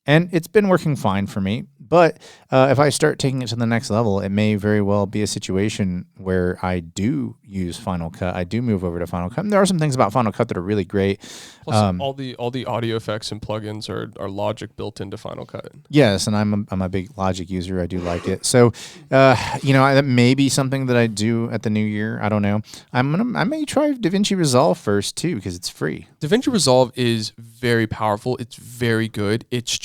and it's been working fine for me. But if I start taking it to the next level, it may very well be a situation where I do use Final Cut. I do move over to Final Cut. And there are some things about Final Cut that are really great. Plus, all the audio effects and plugins are Logic built into Final Cut. Yes, and I'm a big Logic user. I do like it. So, that may be something that I do at the new year. I don't know. I may try DaVinci Resolve first too, because it's free. DaVinci Resolve is very powerful. It's very good. It's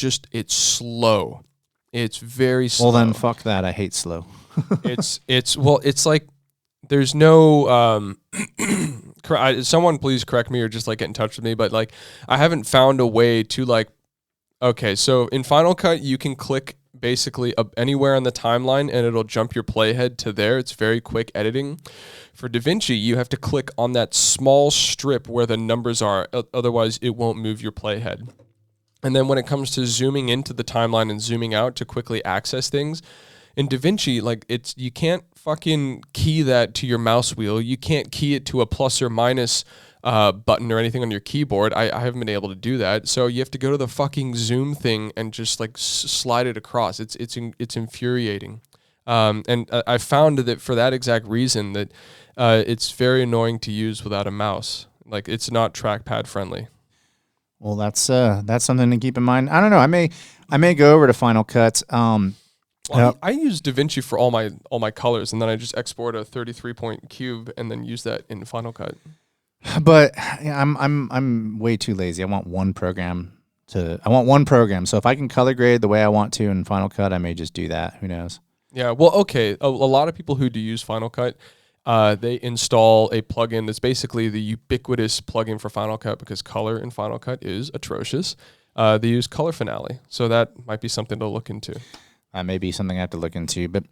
slow. It's very slow. Well, then fuck that. I hate slow. It's like there's no someone please correct me or just like get in touch with me, but like I haven't found a way to like, okay, so in Final Cut you can click basically anywhere on the timeline and it'll jump your playhead to there. It's very quick editing. For DaVinci, you have to click on that small strip where the numbers are, otherwise it won't move your playhead. And then when it comes to zooming into the timeline and zooming out to quickly access things, in DaVinci, like you can't fucking key that to your mouse wheel. You can't key it to a plus or minus button or anything on your keyboard. I haven't been able to do that. So you have to go to the fucking zoom thing and just like slide it across. It's infuriating. And I found that for that exact reason that it's very annoying to use without a mouse. Like it's not trackpad friendly. Well, that's something to keep in mind. I don't know. I may go over to Final Cut. I use DaVinci for all my colors, and then I just export a 33-point cube and then use that in Final Cut. But yeah, I'm way too lazy. I want one program. So if I can color grade the way I want to in Final Cut, I may just do that. Who knows? Yeah. Well, okay. A lot of people who do use Final Cut, they install a plugin that's basically the ubiquitous plugin for Final Cut because color in Final Cut is atrocious. They use Color Finale, so that might be something to look into. May be something I have to look into, but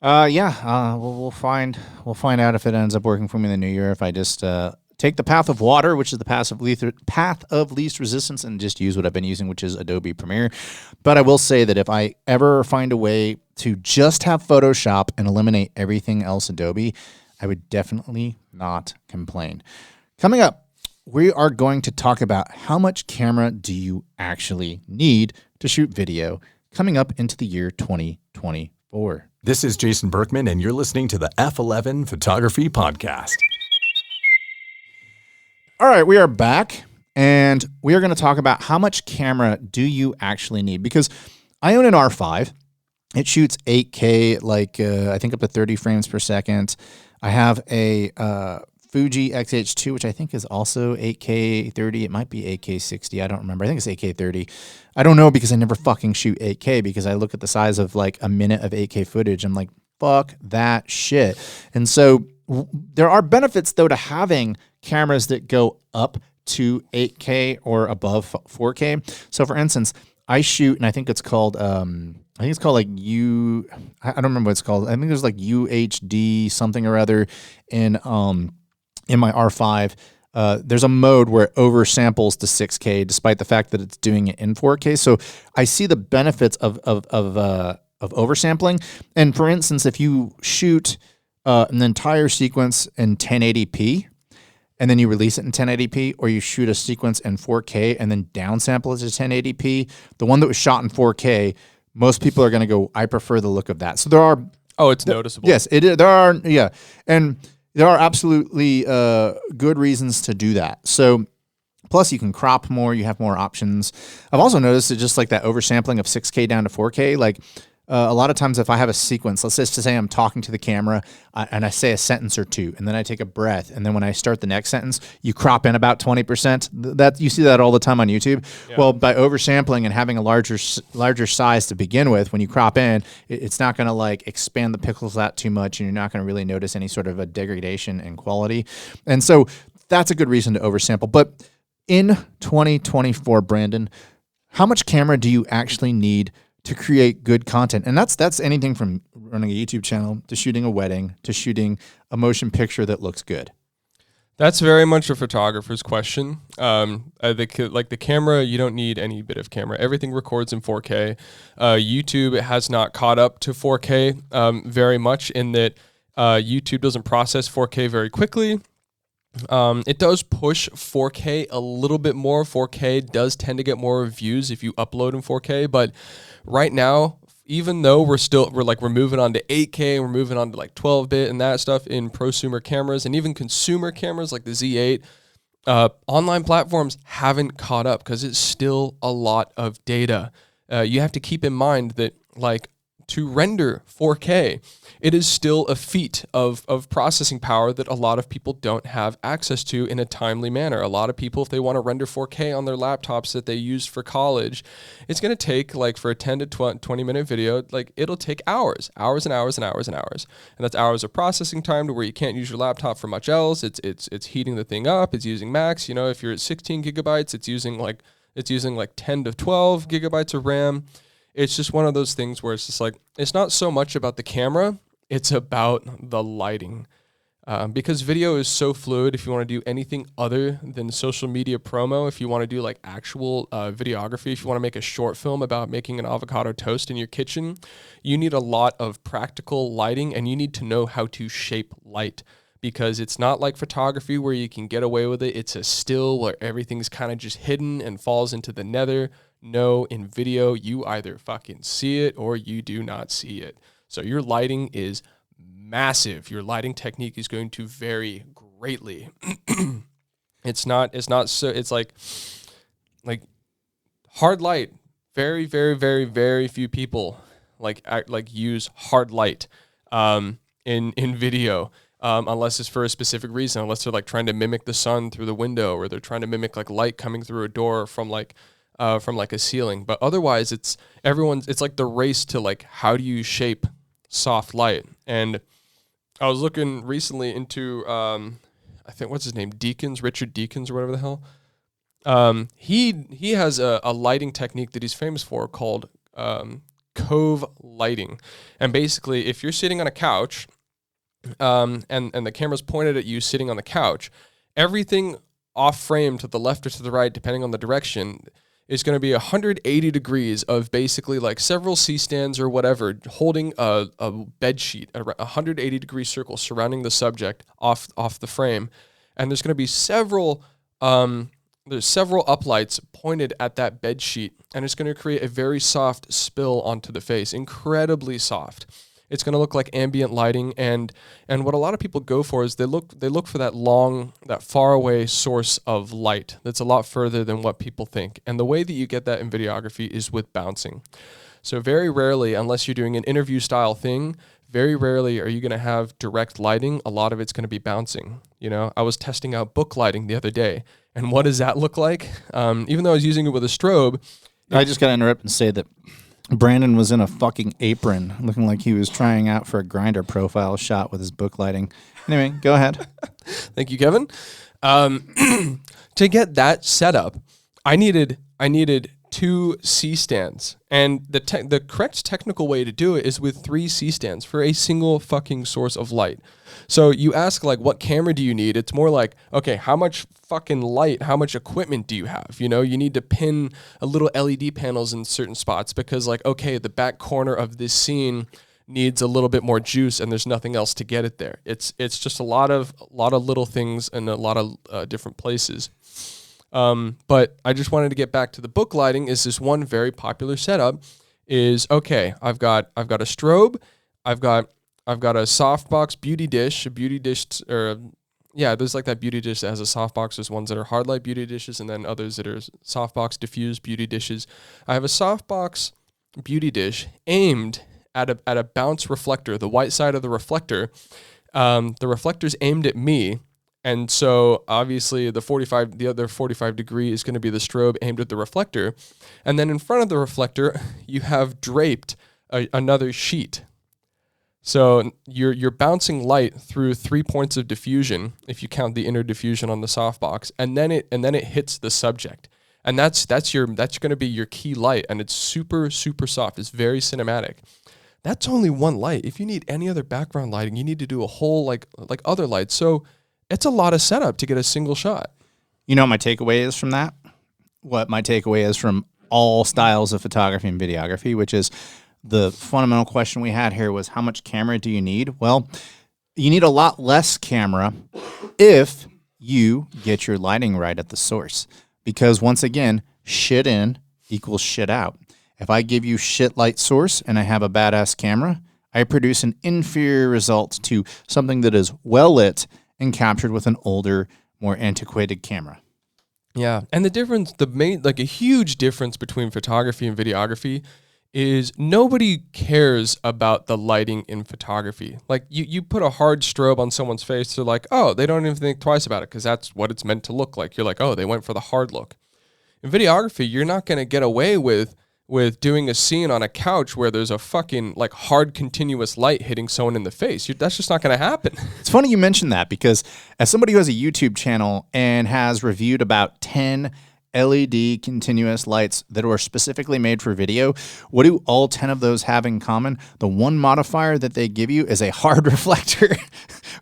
we'll find out if it ends up working for me in the new year. If I just take the path of water, which is the path of least resistance, and just use what I've been using, which is Adobe Premiere. But I will say that if I ever find a way to just have Photoshop and eliminate everything else Adobe, I would definitely not complain. Coming up, we are going to talk about how much camera do you actually need to shoot video coming up into the year 2024. This is Jason Berkman, and you're listening to the F11 Photography Podcast. All right, we are back, and we are going to talk about how much camera do you actually need, because I own an R5. It shoots 8K, I think up to 30 frames per second. I have a Fuji XH2, which I think is also 8K 30. It might be 8K 60. I don't remember. I think it's 8K 30. I don't know because I never fucking shoot 8K because I look at the size of like a minute of 8K footage. I'm like, fuck that shit. And so there are benefits though to having cameras that go up to 8K or above 4K. So for instance, I shoot, and I think it's called like I don't remember what it's called. I think there's like UHD something or other in my R5. There's a mode where it oversamples to 6K despite the fact that it's doing it in 4K. So I see the benefits of oversampling. And for instance, if you shoot an entire sequence in 1080p and then you release it in 1080p, or you shoot a sequence in 4K and then downsample it to 1080p, the one that was shot in 4K, most people are going to go, I prefer the look of that. So there are... Oh, it's noticeable. Yes, it is. There are, yeah. And there are absolutely good reasons to do that. So plus you can crop more, you have more options. I've also noticed that just like that oversampling of 6K down to 4K, like a lot of times if I have a sequence, let's just say I'm talking to the camera and I say a sentence or two, and then I take a breath, and then when I start the next sentence, you crop in about 20%. That you see that all the time on YouTube. Yeah. Well, by oversampling and having a larger size to begin with, when you crop in, it's not going to like expand the pixels out too much, and you're not going to really notice any sort of a degradation in quality. And so that's a good reason to oversample. But in 2024, Brandon, how much camera do you actually need to create good content? And that's anything from running a YouTube channel to shooting a wedding to shooting a motion picture that looks good. That's very much a photographer's question. The camera, you don't need any bit of camera. Everything records in 4K. YouTube has not caught up to 4K very much in that YouTube doesn't process 4K very quickly. It does push 4K a little bit more. 4K does tend to get more views if you upload in 4K, but right now, even though we're moving on to 8K, we're moving on to like 12-bit and that stuff in prosumer cameras and even consumer cameras like the Z8, online platforms haven't caught up because it's still a lot of data. You have to keep in mind that like to render 4K, it is still a feat of processing power that a lot of people don't have access to in a timely manner. A lot of people, if they want to render 4K on their laptops that they used for college, it's going to take, like for a 10 to 20 minute video, like it'll take hours and hours and hours and hours. And that's hours of processing time to where you can't use your laptop for much else. It's heating the thing up. It's using max. You know, if you're at 16 gigabytes, it's using like 10 to 12 gigabytes of RAM. It's just one of those things where it's just like, it's not so much about the camera, it's about the lighting. Because video is so fluid, if you want to do anything other than social media promo, if you want to do like actual videography, if you want to make a short film about making an avocado toast in your kitchen, you need a lot of practical lighting and you need to know how to shape light. Because it's not like photography where you can get away with it. It's a still where everything's kind of just hidden and falls into the nether. No, in video, you either fucking see it or you do not see it. So your lighting is massive. Your lighting technique is going to vary greatly. It's like hard light. Very, very, very, very few people use hard light in video. Unless it's for a specific reason, unless they're like trying to mimic the sun through the window, or they're trying to mimic like light coming through a door from a ceiling. But otherwise, it's like the race to like, how do you shape soft light? And I was looking recently into, I think, what's his name? Richard Deakins or whatever the hell. He has a lighting technique that he's famous for called cove lighting. And basically, if you're sitting on a couch, and the camera's pointed at you sitting on the couch, everything off frame to the left or to the right, depending on the direction, is going to be 180 degrees of basically like several C-stands or whatever holding a bed sheet, a 180 degree circle surrounding the subject off the frame. And there's going to be several uplights pointed at that bed sheet, and it's going to create a very soft spill onto the face, incredibly soft. It's going to look like ambient lighting, and what a lot of people go for is they look for that far away source of light that's a lot further than what people think. And the way that you get that in videography is with bouncing. So very rarely, unless you're doing an interview style thing, very rarely are you going to have direct lighting. A lot of it's going to be bouncing. You know, I was testing out book lighting the other day, and what does that look like? Even though I was using it with a strobe. I just got to interrupt and say that Brandon was in a fucking apron, looking like he was trying out for a Grindr profile shot with his book lighting. Anyway, go ahead. Thank you, Kevin. To get that set up, I needed 2 C-stands, and the correct technical way to do it is with 3 C-stands for a single fucking source of light. So you ask, like, what camera do you need? It's more like, okay, how much fucking light, how much equipment do you have? You know, you need to pin a little LED panels in certain spots because, like, okay, the back corner of this scene needs a little bit more juice and there's nothing else to get it there. It's just a lot of little things in a lot of different places. But I just wanted to get back to the book lighting. Is this one very popular setup is, okay, I've got a strobe, I've got a softbox beauty dish, there's like that beauty dish that has a softbox. There's ones that are hard light beauty dishes and then others that are softbox diffused beauty dishes. I have a softbox beauty dish aimed at a bounce reflector, the white side of the reflector. The reflector's aimed at me. And so obviously the other 45 degree is going to be the strobe aimed at the reflector. And then in front of the reflector, you have draped another sheet. So you're bouncing light through 3 points of diffusion, if you count the inner diffusion on the softbox, and then it hits the subject. And that's going to be your key light, and it's super, super soft. It's very cinematic. That's only one light. If you need any other background lighting, you need to do a whole like other lights. So it's a lot of setup to get a single shot. You know what my takeaway is from that? What my takeaway is from all styles of photography and videography, which is the fundamental question we had here was, how much camera do you need? Well, you need a lot less camera if you get your lighting right at the source. Because once again, shit in equals shit out. If I give you shit light source and I have a badass camera, I produce an inferior result to something that is well lit and captured with an older, more antiquated camera. Yeah, and a huge difference between photography and videography is nobody cares about the lighting in photography. Like you put a hard strobe on someone's face, they're like, oh, they don't even think twice about it because that's what it's meant to look like. You're like, oh, they went for the hard look. In videography, you're not going to get away with doing a scene on a couch where there's a fucking like hard continuous light hitting someone in the face. That's just not going to happen. It's funny you mentioned that because as somebody who has a YouTube channel and has reviewed about 10 LED continuous lights that were specifically made for video, what do all 10 of those have in common? The one modifier that they give you is a hard reflector.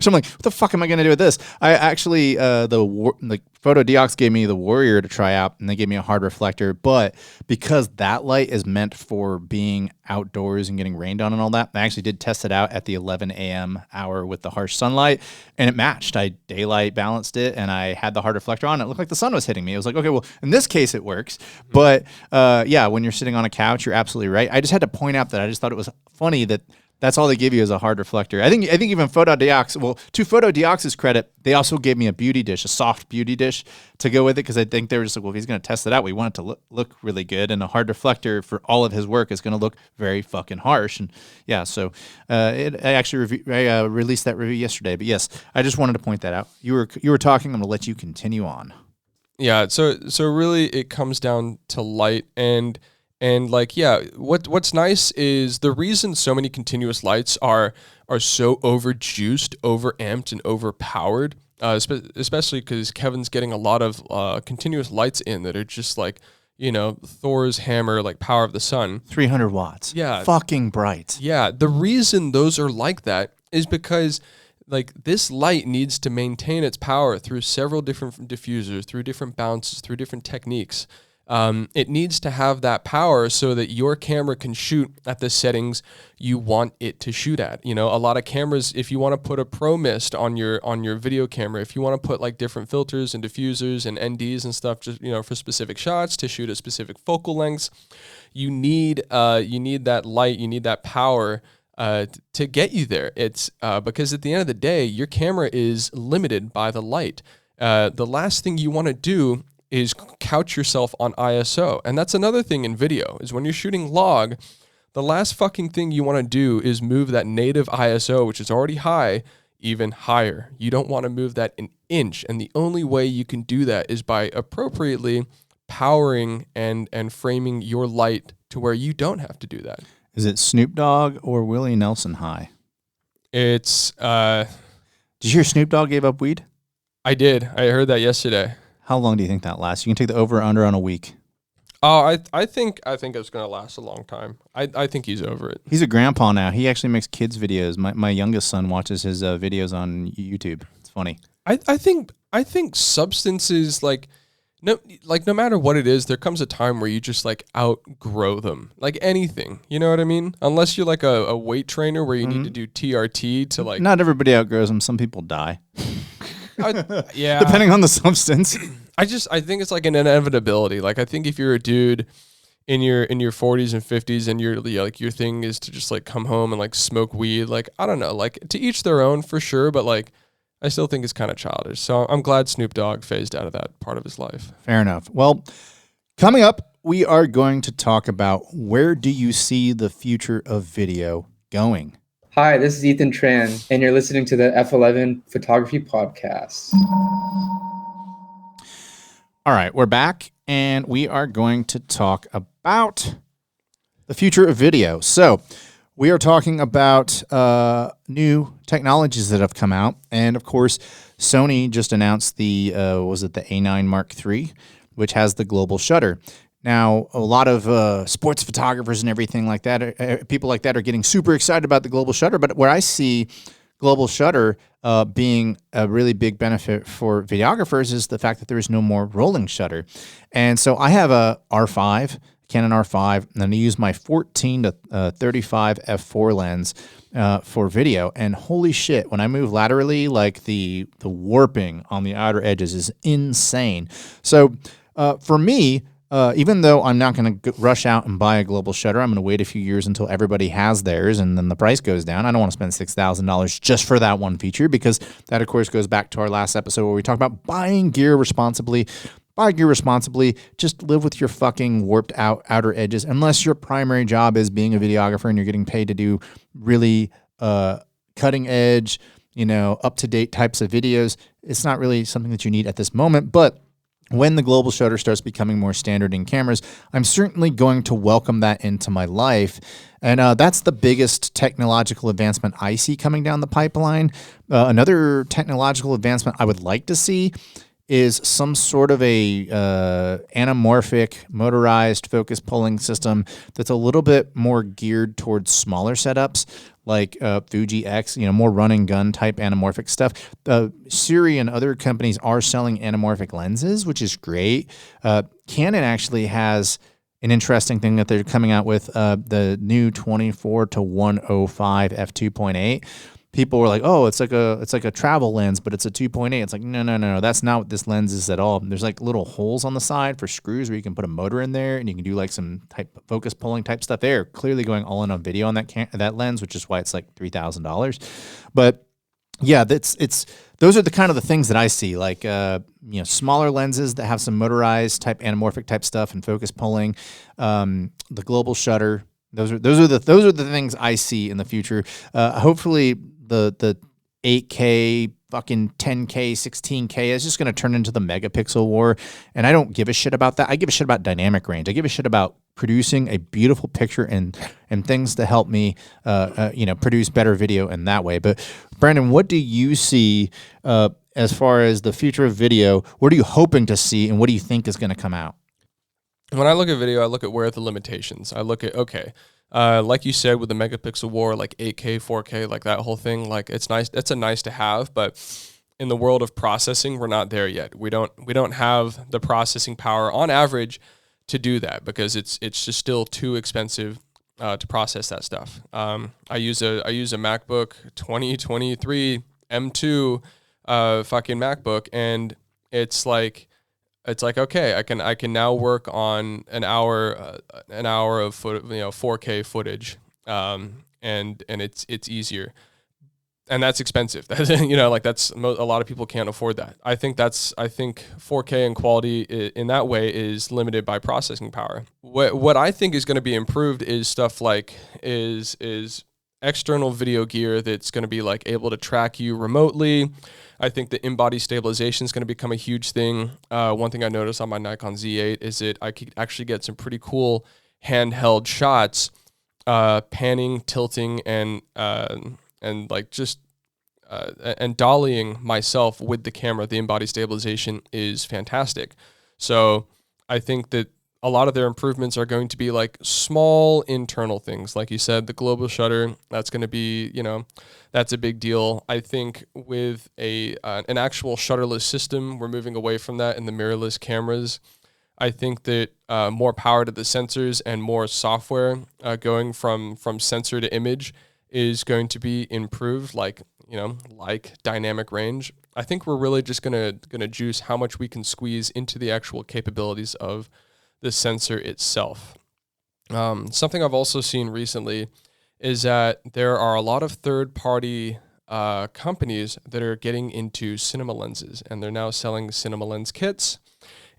So I'm like, what the fuck am I going to do with this? I actually, the Photo Deox gave me the Warrior to try out, and they gave me a hard reflector. But because that light is meant for being outdoors and getting rained on and all that, I actually did test it out at the 11 a.m. hour with the harsh sunlight, and it matched. I daylight balanced it, and I had the hard reflector on. It looked like the sun was hitting me. I was like, okay, well, in this case, it works. But yeah, when you're sitting on a couch, you're absolutely right. I just had to point out that I just thought it was funny that that's all they give you is a hard reflector. I think even Photo Deox, well, to Photo Deox's credit, they also gave me a beauty dish, a soft beauty dish to go with it, because I think they were just like, well, if he's going to test it out, we want it to look really good, and a hard reflector for all of his work is going to look very fucking harsh. And yeah, so I actually released that review yesterday. But yes, I just wanted to point that out. You were talking. I'm going to let you continue on. Yeah, so really it comes down to light and like, yeah, what's nice is the reason so many continuous lights are so overjuiced, overamped, and overpowered, especially because Kevin's getting a lot of continuous lights in that are just like, you know, Thor's hammer, like power of the sun. 300 watts. Yeah. Fucking bright. Yeah, the reason those are like that is because like this light needs to maintain its power through several different diffusers, through different bounces, through different techniques. It needs to have that power so that your camera can shoot at the settings you want it to shoot at. You know, a lot of cameras, if you want to put a pro mist on your video camera, if you want to put like different filters and diffusers and NDs and stuff, just, you know, for specific shots to shoot at specific focal lengths, you need that light, you need that power to get you there. It's because at the end of the day, your camera is limited by the light. The last thing you want to do is couch yourself on ISO. And that's another thing in video, is when you're shooting log, The last fucking thing you want to do is move that native ISO, which is already high, even higher. You don't want to move that an inch. And the only way you can do that is by appropriately powering and framing your light to where you don't have to do that. Is it Snoop Dogg or Willie Nelson high? It's Did you hear Snoop Dogg gave up weed? I did. I heard that yesterday. How long do you think that lasts? You can take the over or under on a week. Oh, I think it's gonna last a long time. I think he's over it. He's a grandpa now. He actually makes kids videos. My youngest son watches his videos on YouTube. It's funny. I think substances no matter what it is, there comes a time where you just like outgrow them. Like anything, you know what I mean? Unless you're like a weight trainer where you need to do TRT to like. Not everybody outgrows them. Some people die. Yeah. Depending on the substance. I think it's like an inevitability. Like I think if you're a dude in your 40s and 50s and your thing is to just like come home and like smoke weed, like I don't know, like to each their own for sure, but like I still think it's kind of childish. So I'm glad Snoop Dogg phased out of that part of his life. Fair enough. Well, coming up, we are going to talk about where do you see the future of video going? Hi, this is Ethan Tran, and you're listening to the F11 Photography Podcast. All right, we're back, and we are going to talk about the future of video. So we are talking about new technologies that have come out, and of course, Sony just announced the A9 Mark III, which has the global shutter. Now, a lot of sports photographers and everything like that, people like that are getting super excited about the global shutter, but where I see global shutter being a really big benefit for videographers is the fact that there is no more rolling shutter. And so I have a R5, Canon R5, and then I use my 14 to 35 f4 lens for video. And holy shit, when I move laterally, like the warping on the outer edges is insane. So for me, even though I'm not going to rush out and buy a global shutter, I'm going to wait a few years until everybody has theirs and then the price goes down. I don't want to spend $6,000 just for that one feature because that, of course, goes back to our last episode where we talked about buying gear responsibly. Buy gear responsibly. Just live with your fucking warped out outer edges. Unless your primary job is being a videographer and you're getting paid to do really cutting edge, up-to-date types of videos, it's not really something that you need at this moment. But when the global shutter starts becoming more standard in cameras, I'm certainly going to welcome that into my life. And that's the biggest technological advancement I see coming down the pipeline. Another technological advancement I would like to see is some sort of a anamorphic motorized focus pulling system that's a little bit more geared towards smaller setups like Fuji X, more run and gun type anamorphic stuff. Siri and other companies are selling anamorphic lenses, which is great. Canon actually has an interesting thing that they're coming out with, the new 24 to 105 f2.8. People were like, "Oh, it's like a travel lens, but it's a 2.8." It's like, no, that's not what this lens is at all. There's like little holes on the side for screws where you can put a motor in there, and you can do like some type of focus pulling type stuff. They're clearly going all in on video on that lens, which is why it's like $3,000. But yeah, those are the kind of the things that I see, like smaller lenses that have some motorized type anamorphic type stuff and focus pulling, the global shutter. Those are the things I see in the future. Hopefully the 8K, fucking 10K, 16K is just going to turn into the megapixel war. And I don't give a shit about that. I give a shit about dynamic range. I give a shit about producing a beautiful picture and things to help me, produce better video in that way. But Brandon, what do you see as far as the future of video? What are you hoping to see, and what do you think is going to come out? When I look at video, I look at where are the limitations. I look at, like you said, with the megapixel war, like 8K, 4K, like that whole thing, like it's nice. It's a nice to have, but in the world of processing, we're not there yet. We don't have the processing power on average to do that because it's just still too expensive to process that stuff. I use a MacBook 2023 M2 fucking MacBook, and it's like okay, I can now work on an hour of 4K footage, and it's easier. that's expensive. That's a lot of people can't afford that. I think 4K and quality in that way is limited by processing power. What I think is going to be improved is stuff like is external video gear that's going to be like able to track you remotely. I think the in-body stabilization is going to become a huge thing. One thing I noticed on my Nikon Z8 is that I could actually get some pretty cool handheld shots, panning, tilting, and dollying myself with the camera. The in-body stabilization is fantastic. So I think that a lot of their improvements are going to be like small internal things. Like you said, the global shutter, that's going to be, that's a big deal. I think with an actual shutterless system, we're moving away from that in the mirrorless cameras. I think that more power to the sensors and more software going from sensor to image is going to be improved, like dynamic range. I think we're really just gonna juice how much we can squeeze into the actual capabilities of the sensor itself. Something I've also seen recently is that there are a lot of third-party companies that are getting into cinema lenses, and they're now selling cinema lens kits.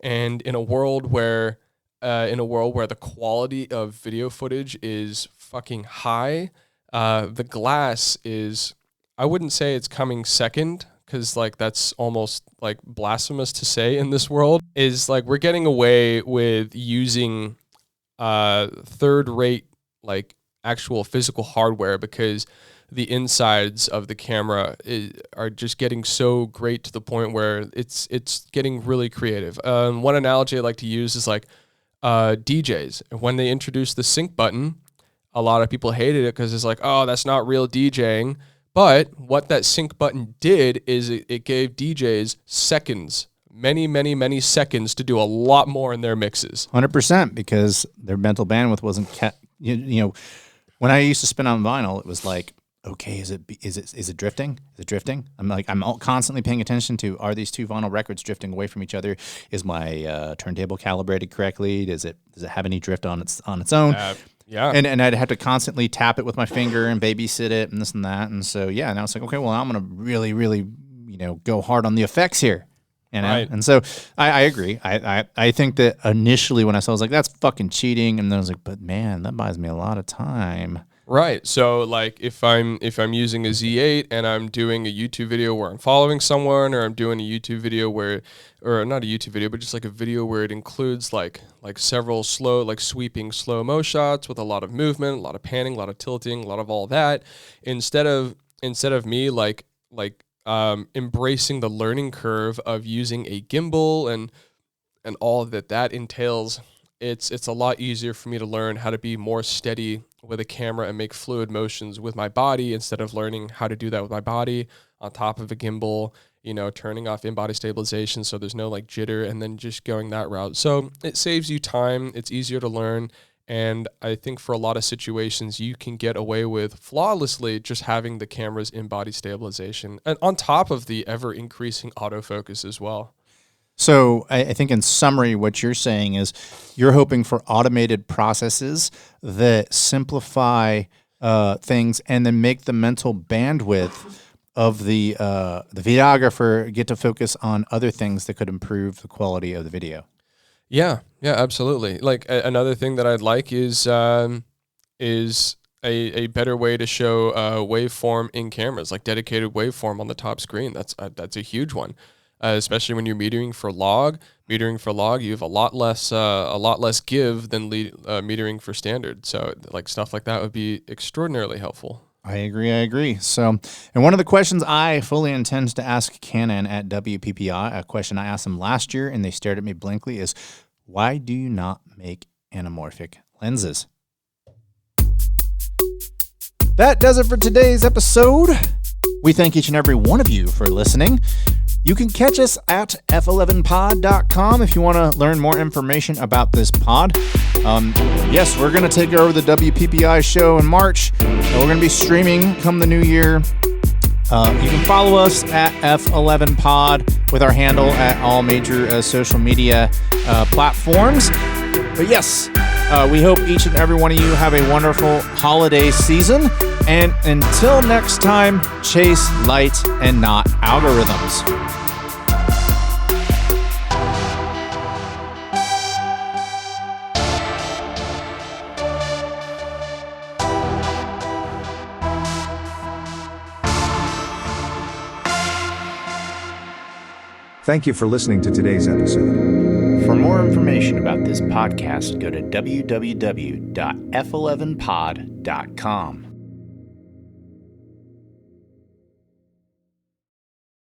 And in a world where the quality of video footage is fucking high, the glass is, I wouldn't say it's coming second, because like that's almost like blasphemous to say in this world, is like we're getting away with using third-rate like actual physical hardware because the insides of the camera are just getting so great to the point where it's getting really creative. One analogy I like to use is like DJs. When they introduced the sync button, a lot of people hated it because it's like, oh, that's not real DJing. But what that sync button did is it gave DJs seconds, many seconds to do a lot more in their mixes. 100%, because their mental bandwidth wasn't kept. When I used to spin on vinyl, it was like, okay, is it drifting? Is it drifting? I'm constantly paying attention to, are these two vinyl records drifting away from each other? Is my turntable calibrated correctly? Does it have any drift on its own? Yeah. And I'd have to constantly tap it with my finger and babysit it and this and that. And so, now it's like, okay, well, I'm going to really, really, go hard on the effects here. Right. And so I agree. I think that initially when I saw it, I was like, that's fucking cheating. And then I was like, but man, that buys me a lot of time. Right. So like if I'm using a Z8 and I'm doing a YouTube video where I'm following someone, or I'm doing a YouTube video or not a YouTube video, but just like a video where it includes like several sweeping slow-mo shots with a lot of movement, a lot of panning, a lot of tilting, a lot of all that, instead of me embracing the learning curve of using a gimbal and all that entails, it's a lot easier for me to learn how to be more steady with a camera and make fluid motions with my body instead of learning how to do that with my body on top of a gimbal, turning off in-body stabilization so there's no like jitter, and then just going that route. So it saves you time, it's easier to learn, and I think for a lot of situations you can get away with flawlessly just having the camera's in-body stabilization, and on top of the ever-increasing autofocus as well. So I think in summary, what you're saying is you're hoping for automated processes that simplify things and then make the mental bandwidth of the videographer get to focus on other things that could improve the quality of the video. Yeah, absolutely. Like another thing that I'd like is a better way to show waveform in cameras, like dedicated waveform on the top screen. That's a huge one. Especially when you're metering for log. Metering for log, you have a lot less give than metering for standard. So like stuff like that would be extraordinarily helpful. I agree. So, and one of the questions I fully intend to ask Canon at WPPI, a question I asked them last year and they stared at me blankly, is why do you not make anamorphic lenses? That does it for today's episode. We thank each and every one of you for listening. You can catch us at f11pod.com if you want to learn more information about this pod. Yes, we're going to take over the WPPI show in March. We're going to be streaming come the new year. You can follow us at F11pod with our handle at all major social media platforms. But yes, we hope each and every one of you have a wonderful holiday season. And until next time, chase light and not algorithms. Thank you for listening to today's episode. For more information about this podcast, go to www.f11pod.com.